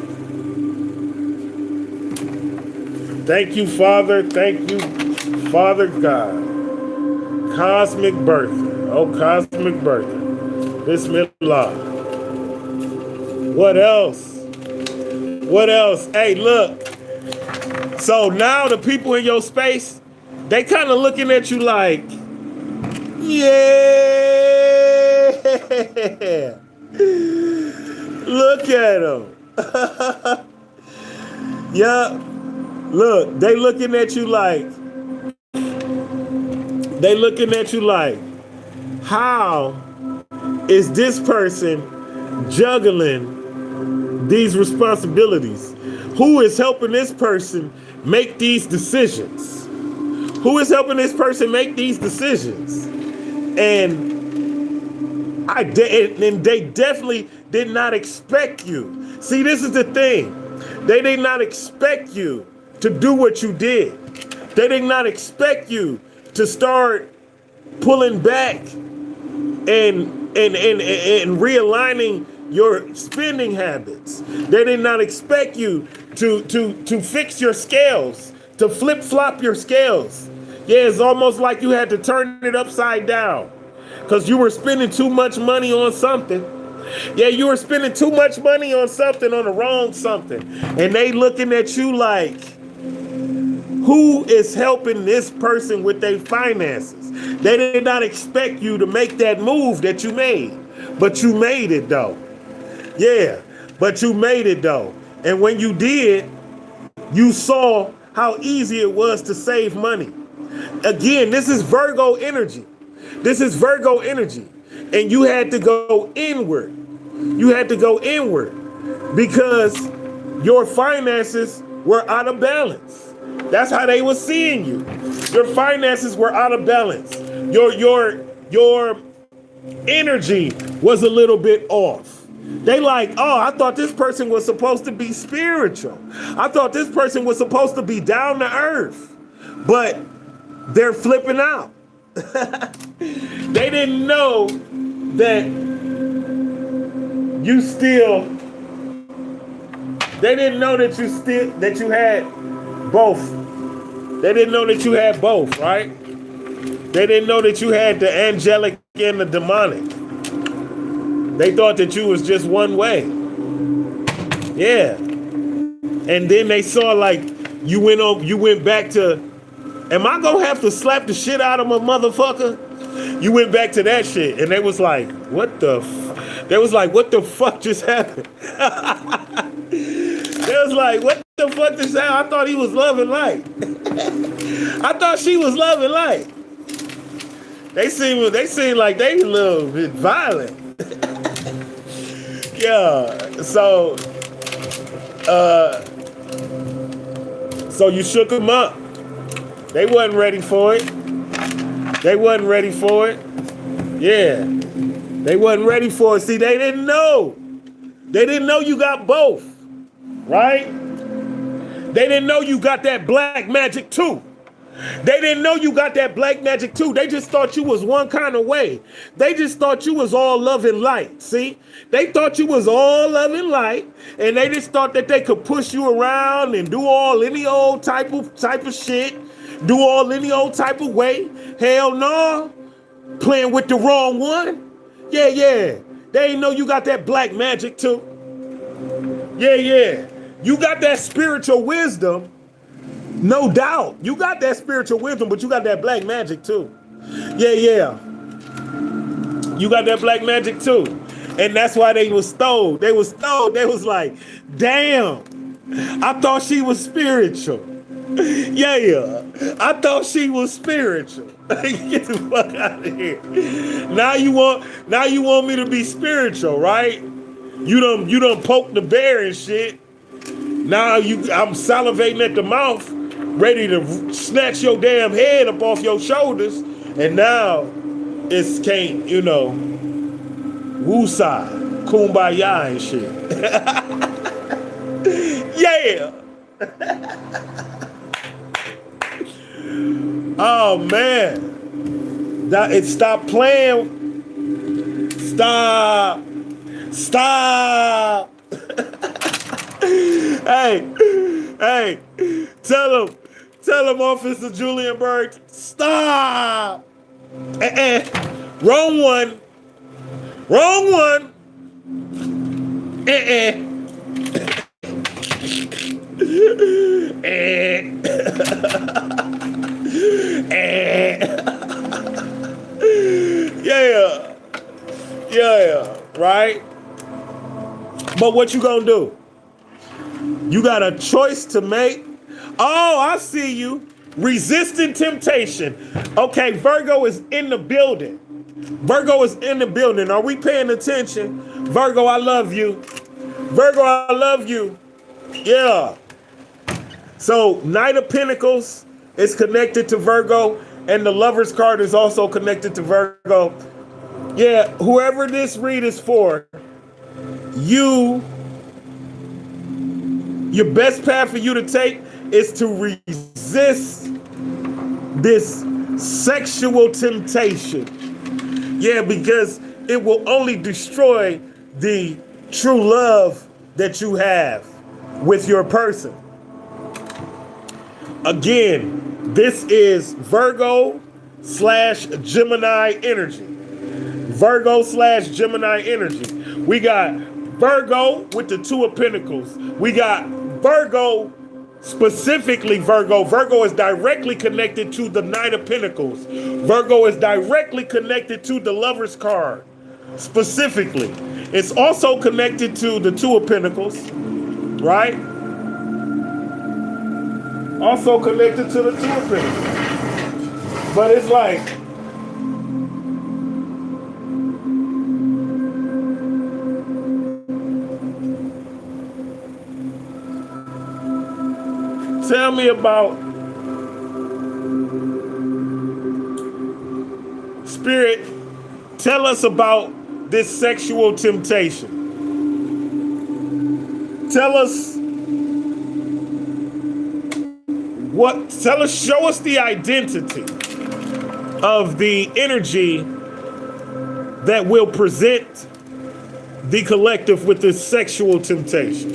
Thank you, Father. Thank you, Father God. Cosmic birther. Oh, cosmic birther. Bismillah. What else? What else? Hey, look. So now the people in your space, they kind of looking at you like, yeah. Look at them. Yeah. Look, they looking at you like, how is this person juggling these responsibilities? Who is helping this person make these decisions? Who is helping this person make these decisions? And they definitely did not expect you. See, this is the thing. They did not expect you to do what you did. They did not expect you to start pulling back and realigning your spending habits. They did not expect you to fix your scales, to flip-flop your scales. Yeah, it's almost like you had to turn it upside down because you were spending too much money on something. Yeah, you were spending too much money on something, on the wrong something. And they looking at you like, who is helping this person with their finances? They did not expect you to make that move that you made. But you made it though. Yeah, but you made it though. And when you did, you saw how easy it was to save money. Again, this is Virgo energy. This is Virgo energy. And you had to go inward. You had to go inward because your finances were out of balance. That's how they were seeing you. Your finances were out of balance. Your energy was a little bit off. They like, oh, I thought this person was supposed to be spiritual. I thought this person was supposed to be down to earth. They flipping out. They didn't know that you still. They didn't know that you had both. They didn't know that you had both, right? They didn't know that you had the angelic and the demonic. They thought that you was just one way. Yeah. And then they saw like you went back to, am I gonna have to slap the shit out of my motherfucker? You went back to that shit, and they was like, what the fuck just happened? They was like, what the fuck just happened? I thought he was loving light. I thought she was loving light. They seem like they a little bit violent. Yeah, so you shook them up. They wasn't ready for it. Yeah. They wasn't ready for it. See, they didn't know. They didn't know you got both. Right? They didn't know you got that black magic too. They didn't know you got that black magic too. They just thought you was one kind of way. They just thought you was all love and light. See? They thought you was all love and light, and they just thought that they could push you around and do all any old type of shit, do all any old type of way. Hell no. Playing with the wrong one. Yeah. They ain't know you got that black magic too. Yeah, yeah. You got that spiritual wisdom, no doubt. You got that spiritual wisdom, but you got that black magic too. Yeah, yeah. You got that black magic too. And that's why they was stole. They was stole. They was like, damn, I thought she was spiritual. Yeah, yeah. I thought she was spiritual. Get the fuck out of here. Now you want me to be spiritual, right? You done poke the bear and shit. Now I'm salivating at the mouth, ready to snatch your damn head up off your shoulders, and now it's can't, woosah, kumbaya and shit. Yeah. Oh man. Stop playing. Stop. Hey, tell him, Officer Julian Berg, stop. Wrong one. Yeah, right? But what you gonna do? You got a choice to make. Oh, I see you. Resisting temptation. Okay, Virgo is in the building. Are we paying attention? Virgo, I love you. Yeah. So, Knight of Pentacles is connected to Virgo, and the Lover's card is also connected to Virgo. Yeah, whoever this read is for, your best path for you to take is to resist this sexual temptation. Yeah, because it will only destroy the true love that you have with your person. Again, this is Virgo/Gemini energy. We got Virgo with the Two of Pentacles. We got Virgo, specifically Virgo. Virgo is directly connected to the Knight of Pentacles. Virgo is directly connected to the Lover's card. Specifically. It's also connected to the Two of Pentacles, right? Also connected to the Two of Pentacles. But it's like, tell me about Spirit. Tell us about this sexual temptation. Show us the identity of the energy that will present the collective with this sexual temptation.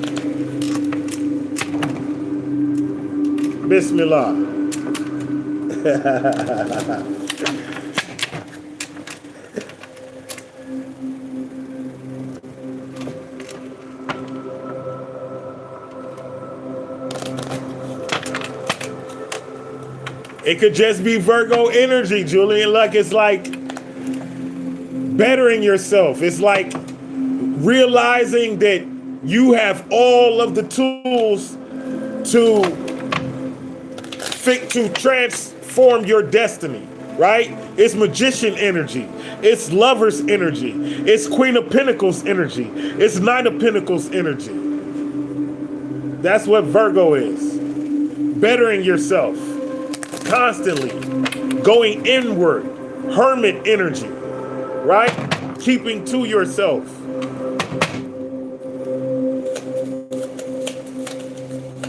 Bismillah. It could just be Virgo energy, Julian. Like, it's like bettering yourself. It's like realizing that you have all of the tools to transform your destiny, right? It's magician energy. It's lover's energy. It's Queen of Pentacles energy. It's Knight of Pentacles energy. That's what Virgo is. Bettering yourself. Constantly. Going inward. Hermit energy. Right? Keeping to yourself.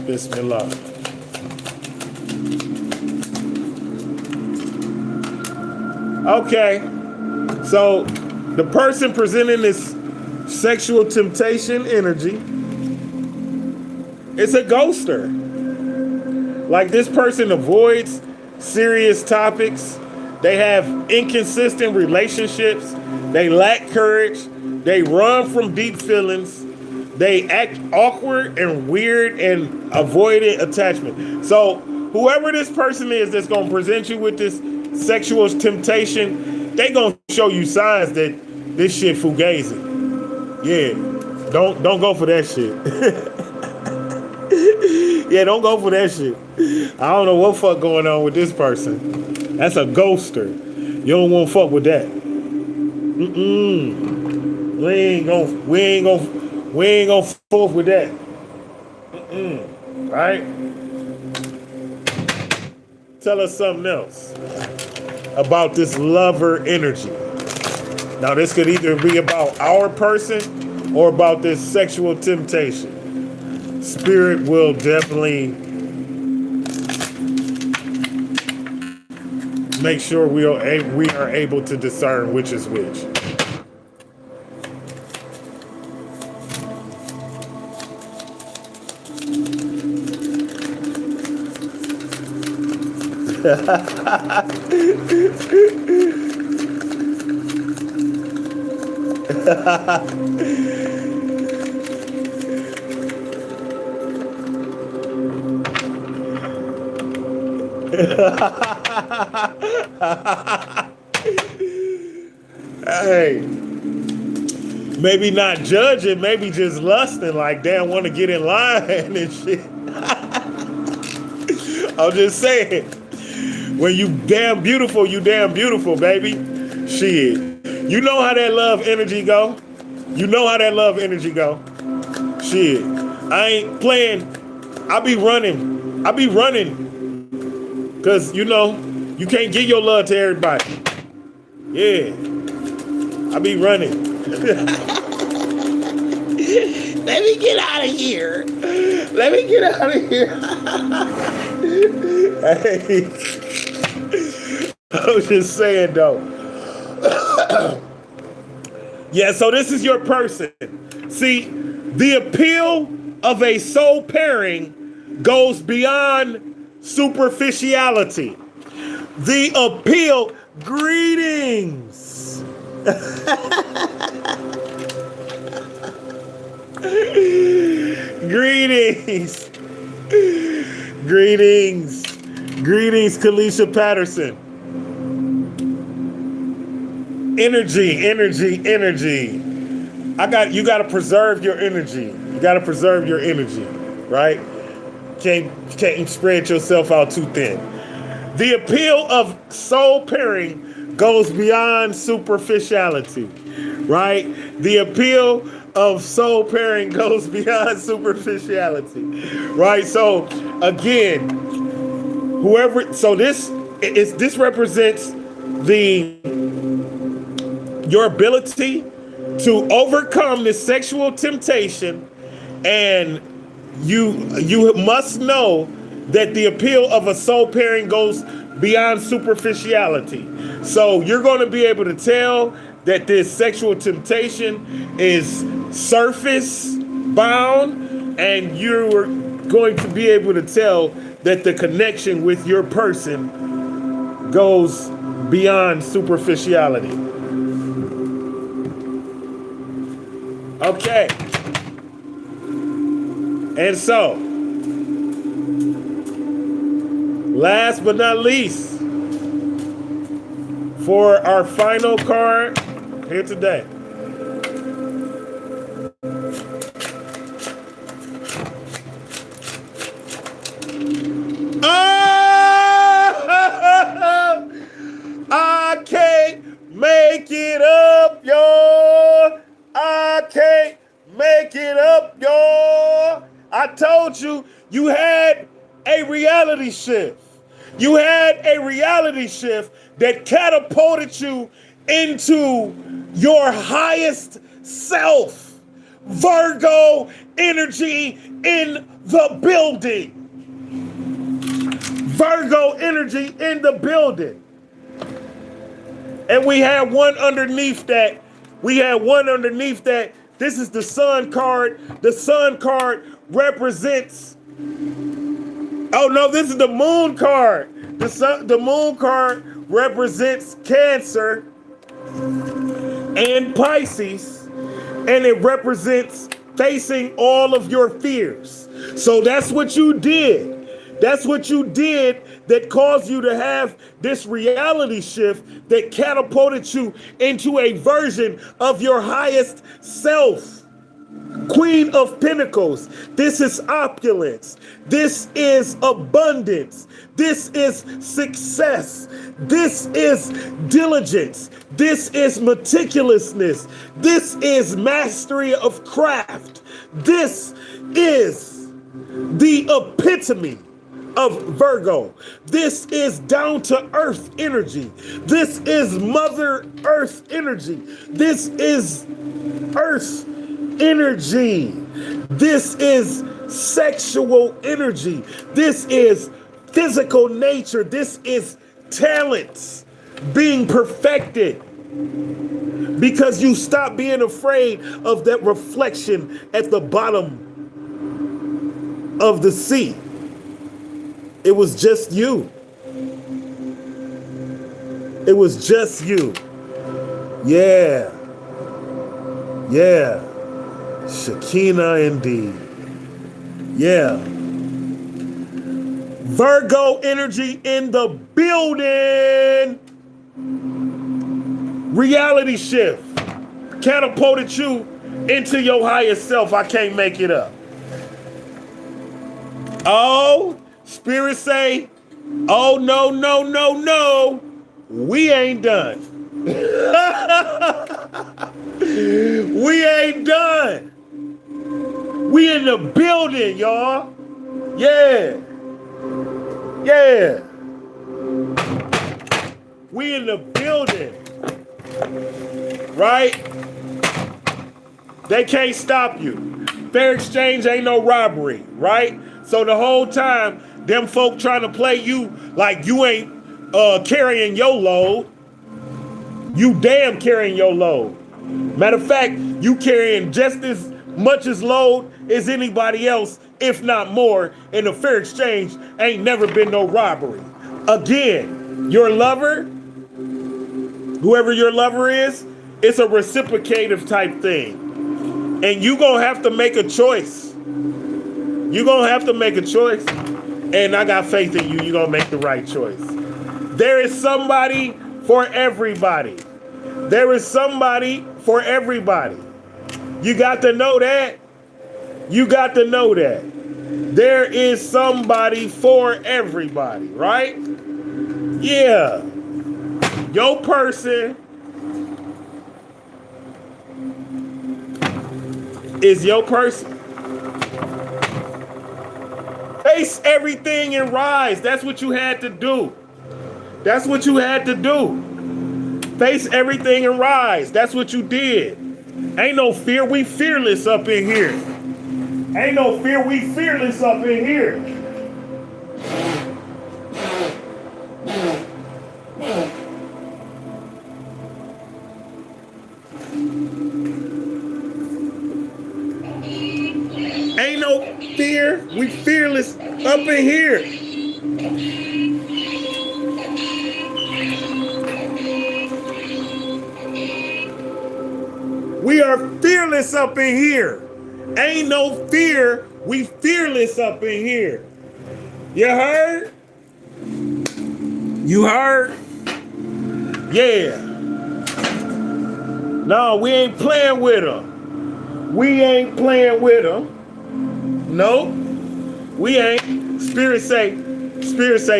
Bismillah. Okay, so the person presenting this sexual temptation energy, it's a ghoster. Like, this person avoids serious topics. They have inconsistent relationships. They lack courage. They run from deep feelings. They act awkward and weird and avoidant attachment. So whoever this person is that's gonna present you with this sexual temptation, they gonna show you signs that this shit fugazi. Yeah, don't go for that shit. Yeah, don't go for that shit. I don't know what fuck going on with this person. That's a ghoster. You don't want to fuck with that. We ain't gonna fuck with that. Right? Tell us something else about this lover energy. Now, this could either be about our person or about this sexual temptation. Spirit will definitely make sure we are able to discern which is which. Hey, maybe not judging, maybe just lusting, like damn, want to get in line and shit. I'm just saying, when you damn beautiful, baby. Shit, you know how that love energy go. You know how that love energy go. Shit, I ain't playing. I be running. Cause you know, you can't give your love to everybody. Yeah. I be running. Let me get out of here. Hey. I was just saying though. Yeah, so this is your person. See, the appeal of a soul pairing goes beyond superficiality. The appeal, greetings. Greetings, Kalisha Patterson. Energy. You gotta preserve your energy. Right? Can't spread yourself out too thin. The appeal of soul pairing goes beyond superficiality, right? The appeal of soul pairing goes beyond superficiality, right? So again, this represents your ability to overcome this sexual temptation, and you must know that the appeal of a soul pairing goes beyond superficiality. So you're going to be able to tell that this sexual temptation is surface bound, and you're going to be able to tell that the connection with your person goes beyond superficiality. Okay. And so, last but not least, for our final card here today. I can't make it up, y'all. I can't make it up, y'all. I told you, you had a reality shift. You had a reality shift that catapulted you into your highest self. Virgo energy in the building. Virgo energy in the building. And we had one underneath that. This is the sun card. The sun card represents. Oh no, this is the moon card. The moon card represents Cancer and Pisces. and it represents facing all of your fears. So that's what you did. That's what you did that caused you to have this reality shift that catapulted you into a version of your highest self. Queen of Pentacles. This is opulence. This is abundance. This is success. This is diligence. This is meticulousness. This is mastery of craft. This is the epitome of Virgo. This is down to earth energy. This is Mother Earth energy. This is Earth energy. This is sexual energy. This is physical nature. This is talents being perfected because you stop being afraid of that reflection at the bottom of the sea. It was just you. It was just you. Yeah. Yeah. Shekinah indeed. Yeah. Virgo energy in the building. Reality shift. Catapulted you into your highest self. I can't make it up. Oh, Spirit say, oh, no, no, no, no. We ain't done. We ain't done. We in the building, y'all. Yeah. Yeah. We in the building. Right? They can't stop you. Fair exchange ain't no robbery, right? So the whole time, them folk trying to play you like you ain't carrying your load. You damn carrying your load. Matter of fact, you carrying just as much as load as anybody else, if not more. In a fair exchange, ain't never been no robbery. Again, your lover, whoever your lover is, it's a reciprocative type thing. And you gonna have to make a choice. You gonna have to make a choice. And I got faith in you, you're gonna make the right choice. There is somebody for everybody. There is somebody for everybody. You got to know that. You got to know that. There is somebody for everybody, right? Yeah. Your person is your person. Face everything and rise. That's what you had to do. That's what you had to do. Face everything and rise. That's what you did. Ain't no fear. We fearless up in here. Ain't no fear. We fearless up in here. Ain't no fear. We fearless up in here. We are fearless up in here. Ain't no fear. We fearless up in here. You heard? You heard? Yeah. No, we ain't playing with them. We ain't playing with them. No, we ain't. Spirit say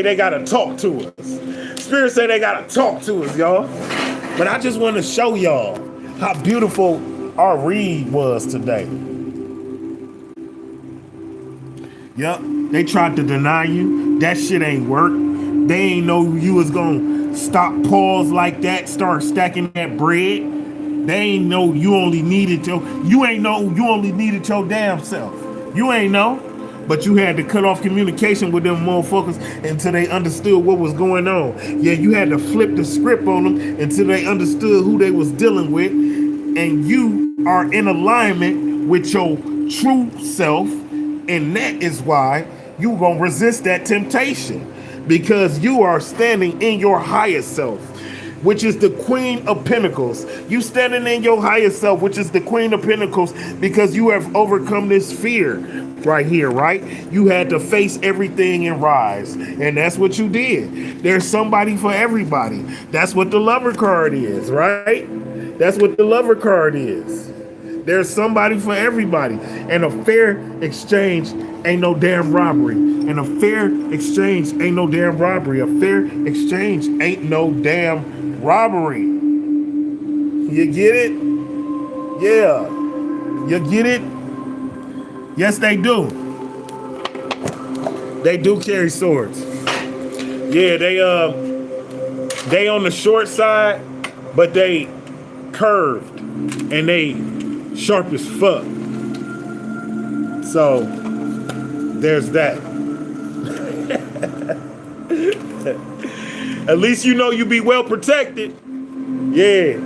they gotta talk to us. Spirit say they gotta talk to us, y'all. But I just want to show y'all how beautiful our read was today. Yep, they tried to deny you. That shit ain't work. They ain't know you was gonna stop pause like that, start stacking that bread. They ain't know you only needed your damn self. You ain't know. But you had to cut off communication with them motherfuckers until they understood what was going on. Yeah, you had to flip the script on them until they understood who they was dealing with. And you are in alignment with your true self. And that is why you gonna resist that temptation. Because you are standing in your highest self. which is the Queen of Pentacles. You standing in your higher self, which is the Queen of Pentacles, because you have overcome this fear right here, right? You had to face everything and rise, and that's what you did. There's somebody for everybody. That's what the Lover card is, right? That's what the Lover card is. There's somebody for everybody. And a fair exchange ain't no damn robbery. And a fair exchange ain't no damn robbery. A fair exchange ain't no damn robbery. You get it? Yeah. You get it? Yes, they do. They do carry swords. Yeah, they on the short side, but they curved and they sharp as fuck. So there's that. At least you know you be well protected. Yeah.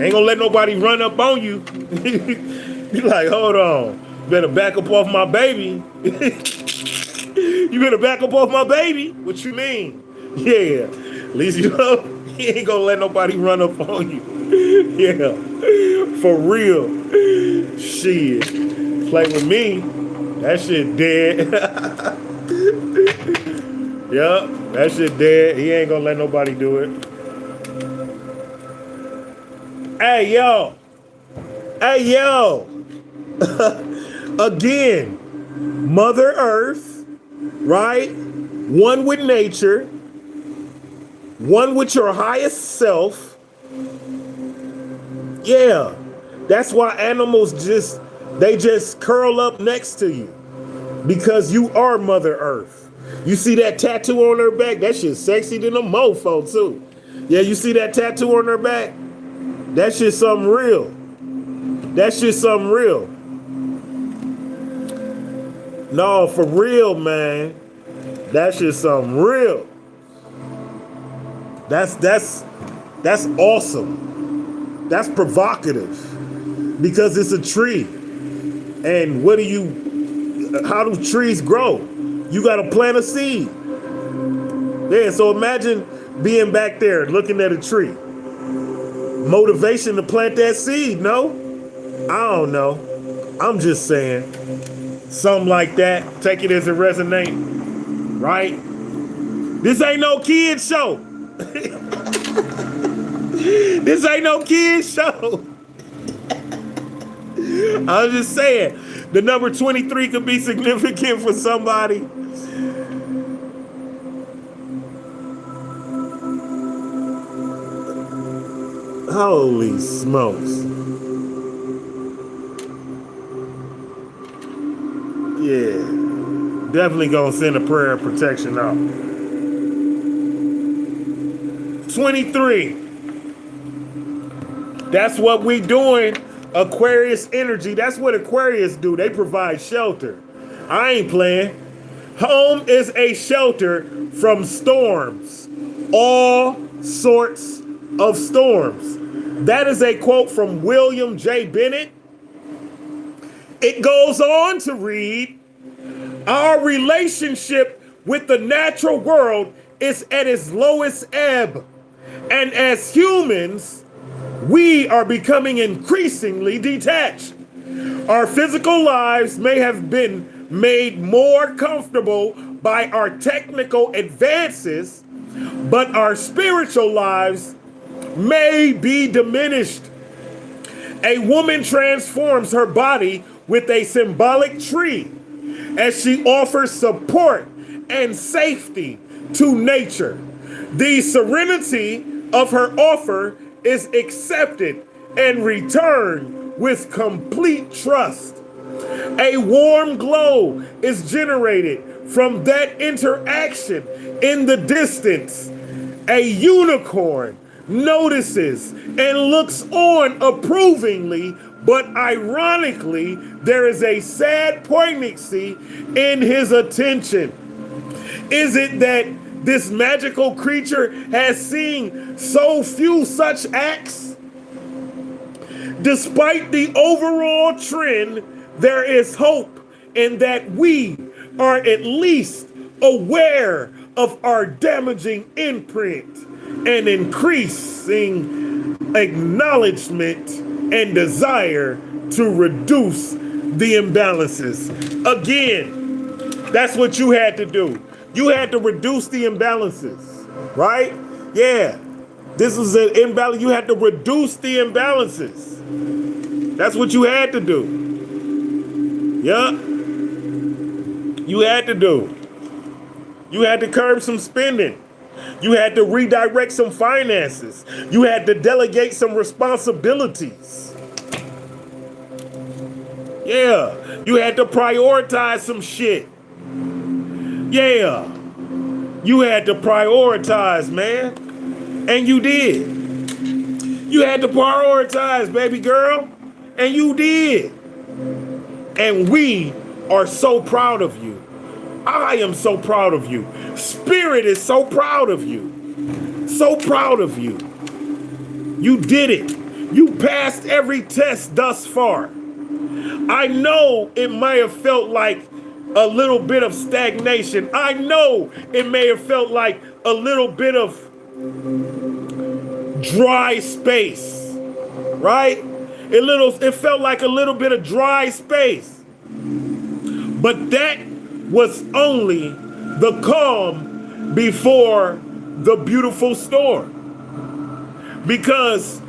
Ain't gonna let nobody run up on you. Be like, hold on. Better back up off my baby. You better back up off my baby. What you mean? Yeah. At least you know he ain't gonna let nobody run up on you. Yeah. For real. Shit. Play with me. That shit dead. Yup. That shit dead. He ain't gonna let nobody do it. Hey, yo. Hey, yo. Again, Mother Earth, right? One with nature, one with your highest self. Yeah, that's why animals just curl up next to you, because you are Mother Earth. You see that tattoo on her back? That shit's sexy than a mofo too. Yeah, you see that tattoo on her back? That shit's something real. That shit's something real. No, for real, man. That shit's something real. That's awesome. That's provocative. Because it's a tree. And how do trees grow? You gotta plant a seed. Yeah, so imagine being back there looking at a tree. Motivation to plant that seed, no? I don't know. I'm just saying. Something like that. Take it as it resonates. Right? This ain't no kids show. This ain't no kids show. I'm just saying. The number 23 could be significant for somebody. Holy smokes. Yeah, definitely gonna send a prayer of protection out. 23. That's what we doing. Aquarius energy. That's what Aquarius do. They provide shelter. I ain't playing. Home is a shelter from storms. All sorts of storms. That is a quote from William J. Bennett. It goes on to read, our relationship with the natural world is at its lowest ebb. And as humans, we are becoming increasingly detached. Our physical lives may have been made more comfortable by our technical advances, but our spiritual lives may be diminished. A woman transforms her body with a symbolic tree as she offers support and safety to nature. The serenity of her offer is accepted and returned with complete trust. A warm glow is generated from that interaction. In the distance, a unicorn notices and looks on approvingly, but ironically, there is a sad poignancy in his attention. Is it that this magical creature has seen so few such acts? Despite the overall trend, there is hope in that we are at least aware of our damaging imprint and increasing acknowledgement and desire to reduce the imbalances. Again, that's what you had to do. You had to reduce the imbalances, right? Yeah. This is an imbalance. You had to reduce the imbalances. That's what you had to do. Yeah. You had to do. You had to curb some spending. You had to redirect some finances. You had to delegate some responsibilities. Yeah. You had to prioritize some shit. Yeah. You had to prioritize, man. And you did. You had to prioritize, baby girl. And you did. And we are so proud of you. I am so proud of you. Spirit is so proud of you. So proud of you. You did it. You passed every test thus far. I know it may have felt like a little bit of stagnation. I know it may have felt like a little bit of dry space, right? It felt like a little bit of dry space. But that was only the calm before the beautiful storm. Because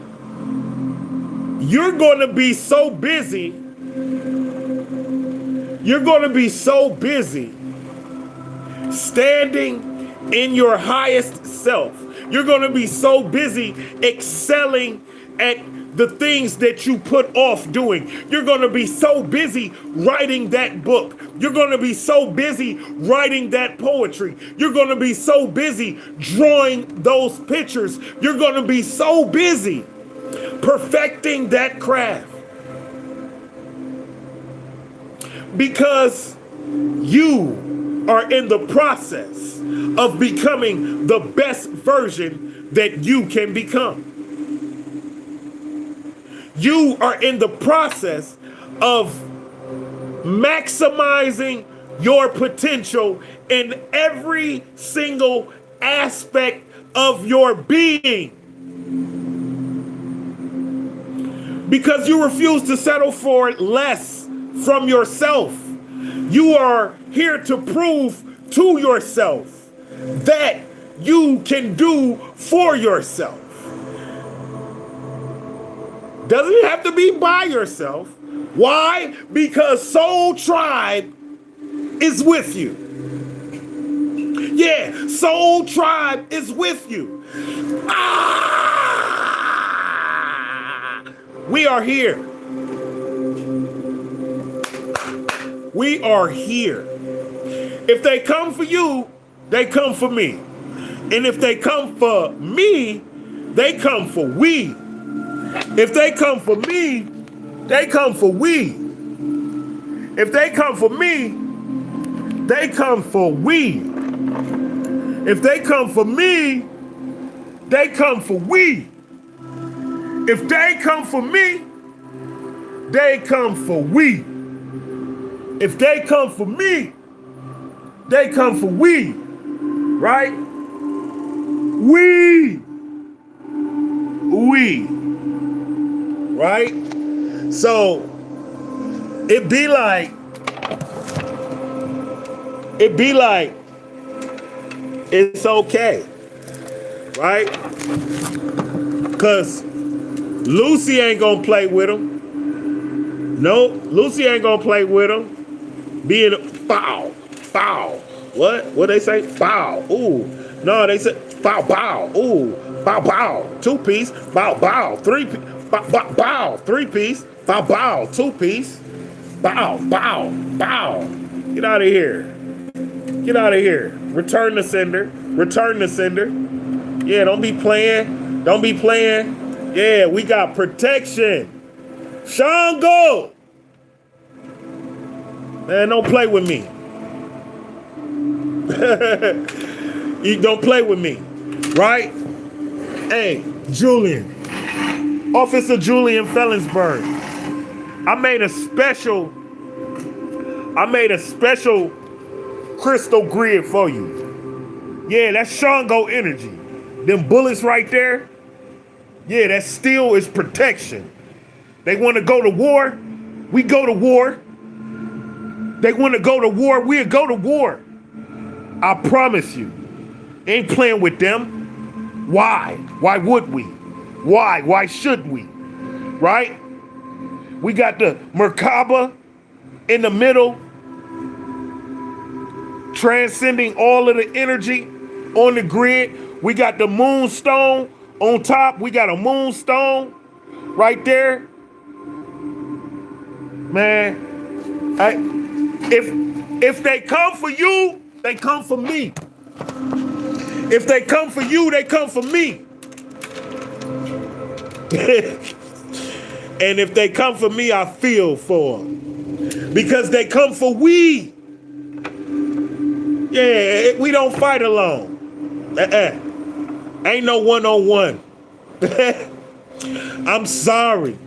you're going to be so busy. You're going to be so busy standing in your highest self. You're going to be so busy excelling at the things that you put off doing. You're going to be so busy writing that book. You're going to be so busy writing that poetry. You're going to be so busy drawing those pictures. You're going to be so busy perfecting that craft. Because you are in the process of becoming the best version that you can become. You are in the process of maximizing your potential in every single aspect of your being. Because you refuse to settle for less from yourself. You are here to prove to yourself that you can do for yourself. Doesn't have to be by yourself. Why? Because Soul Tribe is with you. Yeah, Soul Tribe is with you. We are here. We are here. If they come for you, they come for me. And if they come for me, they come for we. If they come for me, they come for we. If they come for me, they come for we. If they come for me, they come for we. If they come for me, they come for we. If they come for me, they come for we. Right? We. Right? So, it be like, it's okay. Right? Because Lucy ain't gonna play with him. No, Lucy ain't gonna play with him. Being foul. What they say? Foul. Ooh. No, they said bow. Ooh. Bow. 2-piece. Bow. 3-piece. Bow. 3-piece. Bow. 2-piece. Bow. Get out of here. Return the sender. Yeah, don't be playing. Yeah, we got protection. Shango. Man, don't play with me. You don't play with me, right? Hey, Julian. Officer Julian Fellingsburg. I made a special crystal grid for you. Yeah, that's Shango energy. Them bullets right there, yeah, that still is protection. They want to go to war, we go to war. They want to go to war, we'll go to war. I promise you. Ain't playing with them. Why? Why would we? Why? Why should we? Right? We got the Merkaba in the middle, transcending all of the energy on the grid. We got the moonstone on top. We got a moonstone right there. Man, if they come for you, they come for me. If they come for you, they come for me. And if they come for me, I feel for them. Because they come for we. Yeah, we don't fight alone. Ain't no one-on-one. I'm sorry.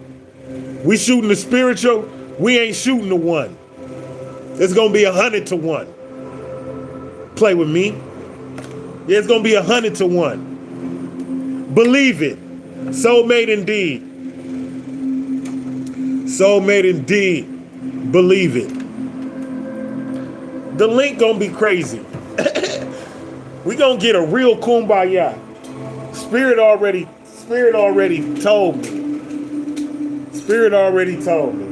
We shooting the spiritual, we ain't shooting the one. It's gonna be 100 to 1. Play with me. Yeah, it's gonna be 100 to 1. Believe it. Soulmate indeed. Soulmate indeed. Believe it. The link gonna be crazy. We gonna get a real kumbaya. Spirit already told me. Spirit already told me.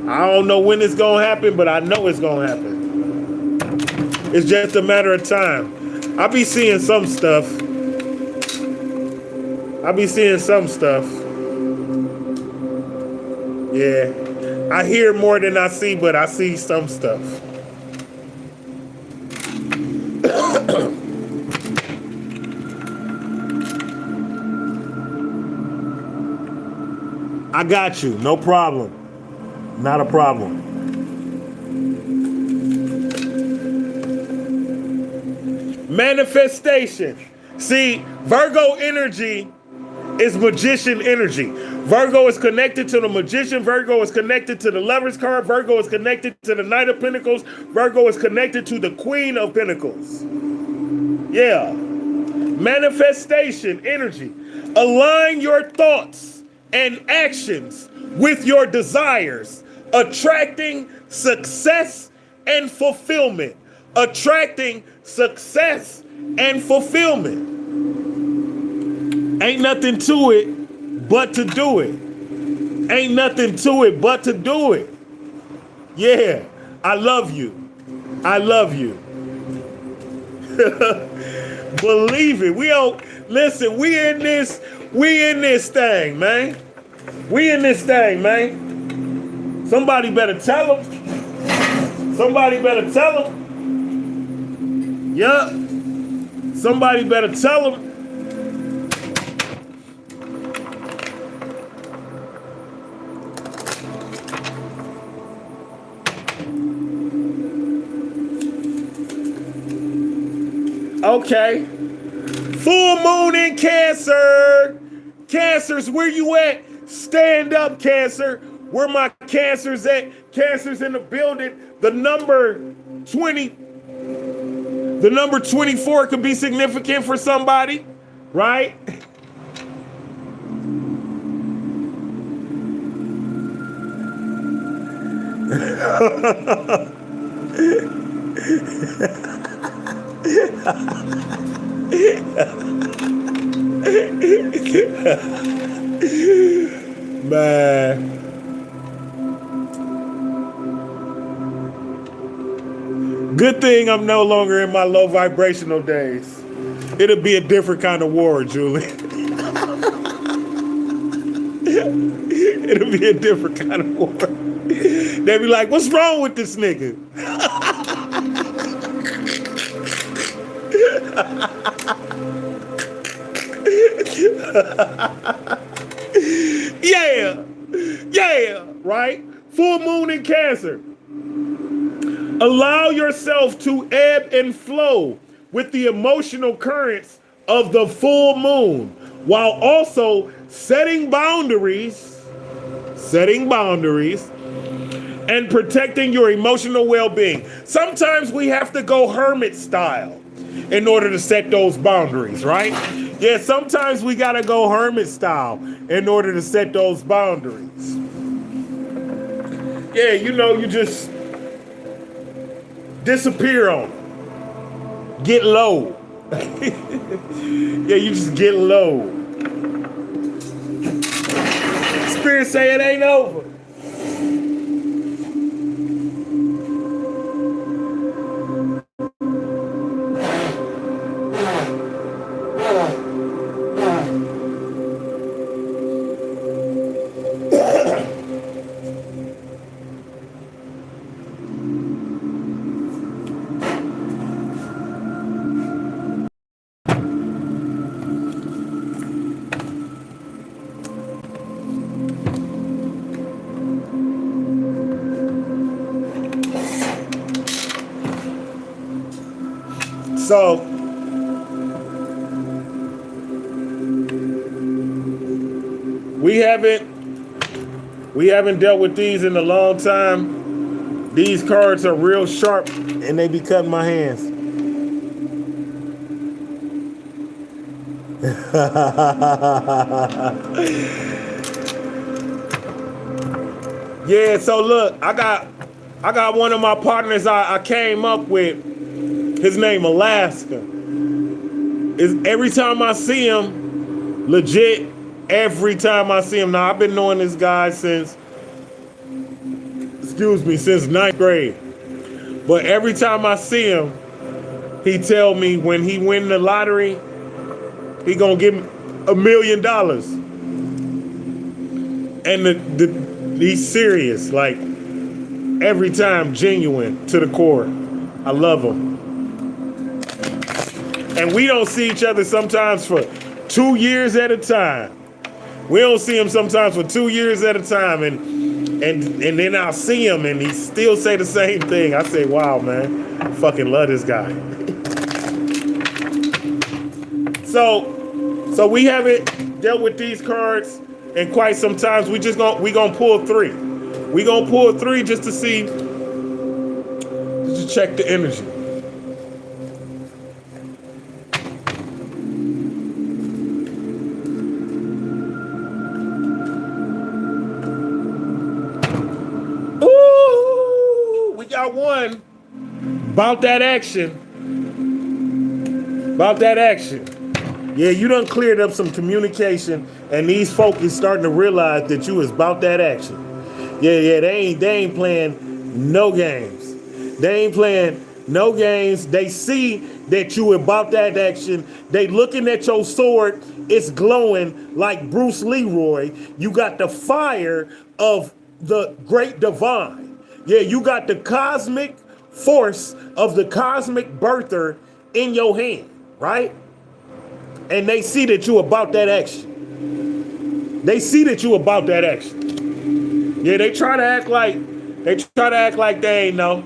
I don't know when it's gonna happen, but I know it's gonna happen. It's just a matter of time. I be seeing some stuff. Yeah. I hear more than I see, but I see some stuff. I got you. No problem. Not a problem. Manifestation. See, Virgo energy is magician energy. Virgo is connected to the magician. Virgo is connected to the Lover's card. Virgo is connected to the Knight of Pentacles. Virgo is connected to the Queen of Pentacles. Yeah. Manifestation energy. Align your thoughts and actions with your desires, attracting success and fulfillment. Attracting success and fulfillment. Ain't nothing to it but to do it. Ain't nothing to it but to do it. Yeah, I love you. I love you. Believe it. We don't listen, we in this thing, man. We in this thing, man. Somebody better tell them. Somebody better tell them. Yup. Somebody better tell them. Okay. Full moon in Cancer. Cancers, where you at? Stand up, Cancer. Where my Cancers at? Cancers in the building. The number 24 could be significant for somebody, right? Man. Good thing I'm no longer in my low vibrational days. It'll be a different kind of war, Julie. It'll be a different kind of war. They'll be like, what's wrong with this nigga? Yeah, right? Full moon in Cancer. Allow yourself to ebb and flow with the emotional currents of the full moon while also setting boundaries and protecting your emotional well-being. Sometimes we have to go hermit style in order to set those boundaries, right? Yeah, sometimes we gotta go hermit style in order to set those boundaries. Yeah, you just disappear on them. Get low. Yeah, you just get low. Spirit say it ain't over. So we haven't dealt with these in a long time. These cards are real sharp and they be cutting my hands. Yeah, so look, I got one of my partners I came up with. His name Alaska. Is every time I see him, legit, every time I see him. Now I've been knowing this guy since ninth grade. But every time I see him, he tell me when he win the lottery, he gonna give me $1 million. And he's serious, like every time, genuine to the core. I love him. And we don't see each other sometimes for 2 years at a time. We don't see him sometimes for 2 years at a time, and then I'll see him and he still say the same thing. I say, wow, man, I fucking love this guy. So we haven't dealt with these cards in quite some time. We gonna pull 3. We gonna pull 3 just to see, just to check the energy. Ooh, we got one about that action. About that action. Yeah, you done cleared up some communication, and these folk is starting to realize that you is about that action. Yeah, they ain't playing no games. They ain't playing no games. They see that you about that action. They looking at your sword. It's glowing like Bruce Leroy. You got the fire of the great divine. Yeah, you got the cosmic force of the cosmic birther in your hand, right? And they see that you about that action. They see that you about that action. Yeah, they try to act like they ain't know.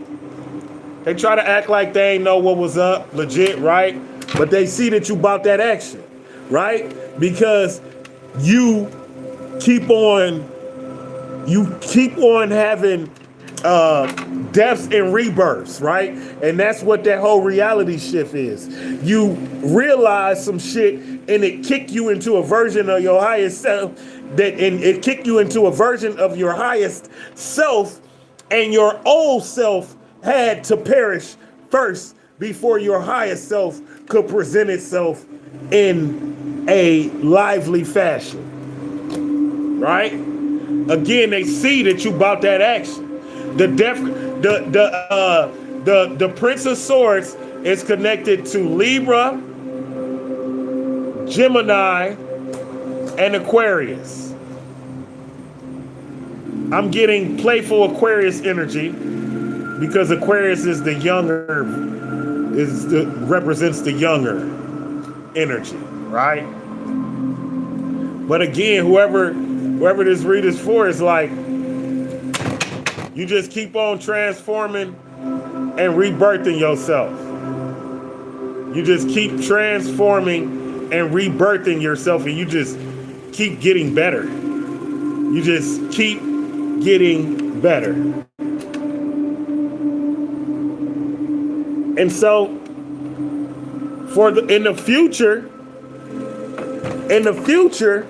They try to act like they ain't know what was up, legit, right? But they see that you about that action, right? Because you keep on having deaths and rebirths, right? And that's what that whole reality shift is. You realize some shit and it kick you into a version of your highest self, and it kick you into a version of your highest self, and your old self had to perish first before your highest self could present itself in a lively fashion, right? Again, they see that you about that action. The Prince of Swords is connected to Libra, Gemini, and Aquarius. I'm getting playful Aquarius energy because Aquarius is represents the younger energy, right? But again, whoever this read is for is like, you just keep on transforming and rebirthing yourself. You just keep transforming and rebirthing yourself, and you just keep getting better. You just keep getting better. And so in the future, In the future,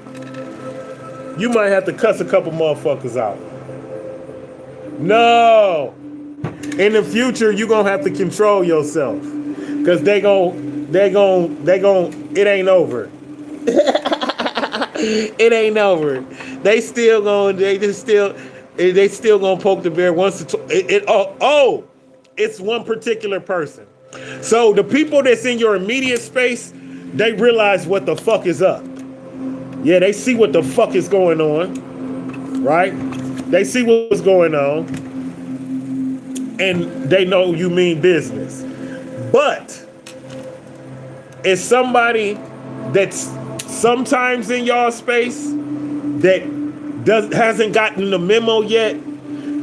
you might have to cuss a couple motherfuckers out. No. In the future, you're gonna have to control yourself. Cause it ain't over. It ain't over. They still gonna poke the bear once it's one particular person. So the people that's in your immediate space, they realize what the fuck is up. Yeah, they see what the fuck is going on, right? They see what's going on, and they know you mean business. But it's somebody that's sometimes in y'all space that hasn't gotten the memo yet.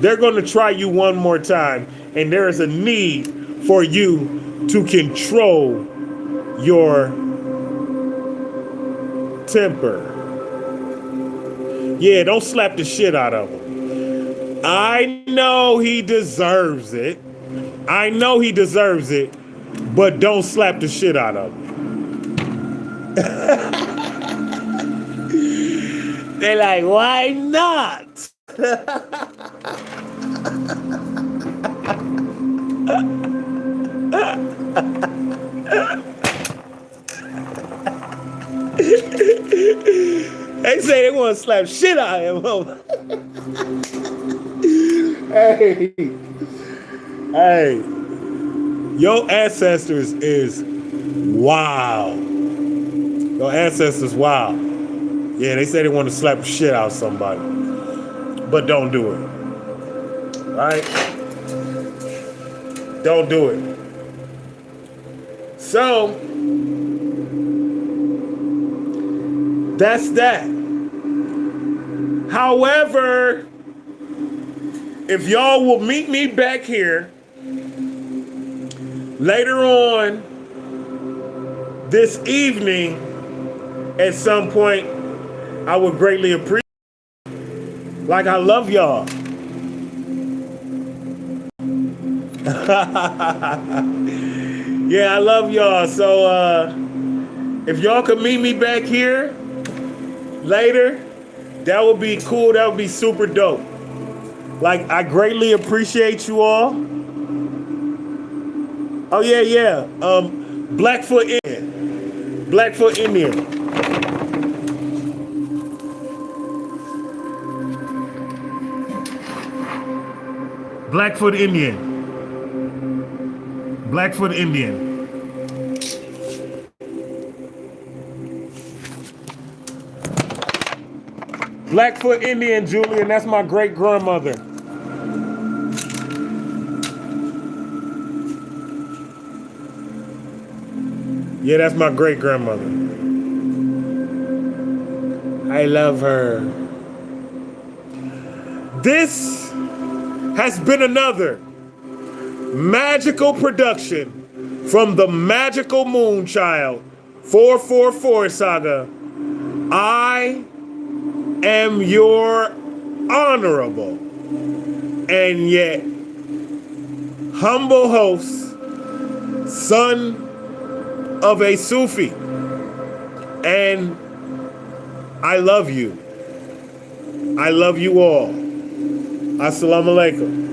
They're going to try you one more time, and there is a need for you to control your temper. Yeah, don't slap the shit out of him. I know he deserves it. But don't slap the shit out of him. They're like, why not? They say they want to slap shit out of him. Hey, your ancestors is wow. Your ancestors wow. Yeah, they say they want to slap the shit out of somebody, but don't do it. All right? Don't do it. So that's that. However, if y'all will meet me back here later on this evening at some point, I would greatly appreciate it. Like, I love y'all. Yeah, I love y'all. So if y'all could meet me back here later, that would be cool. That would be super dope. Like, I greatly appreciate you all. Oh yeah. Blackfoot Indian. Blackfoot Indian. Blackfoot Indian. Blackfoot Indian. Blackfoot Indian, Julian, that's my great grandmother. Yeah, that's my great grandmother. I love her. This has been another magical production from the Magical Moonchild 444 Saga. I am your honorable and yet humble host, son of a Sufi. And I love you. I love you all. Assalamu alaikum.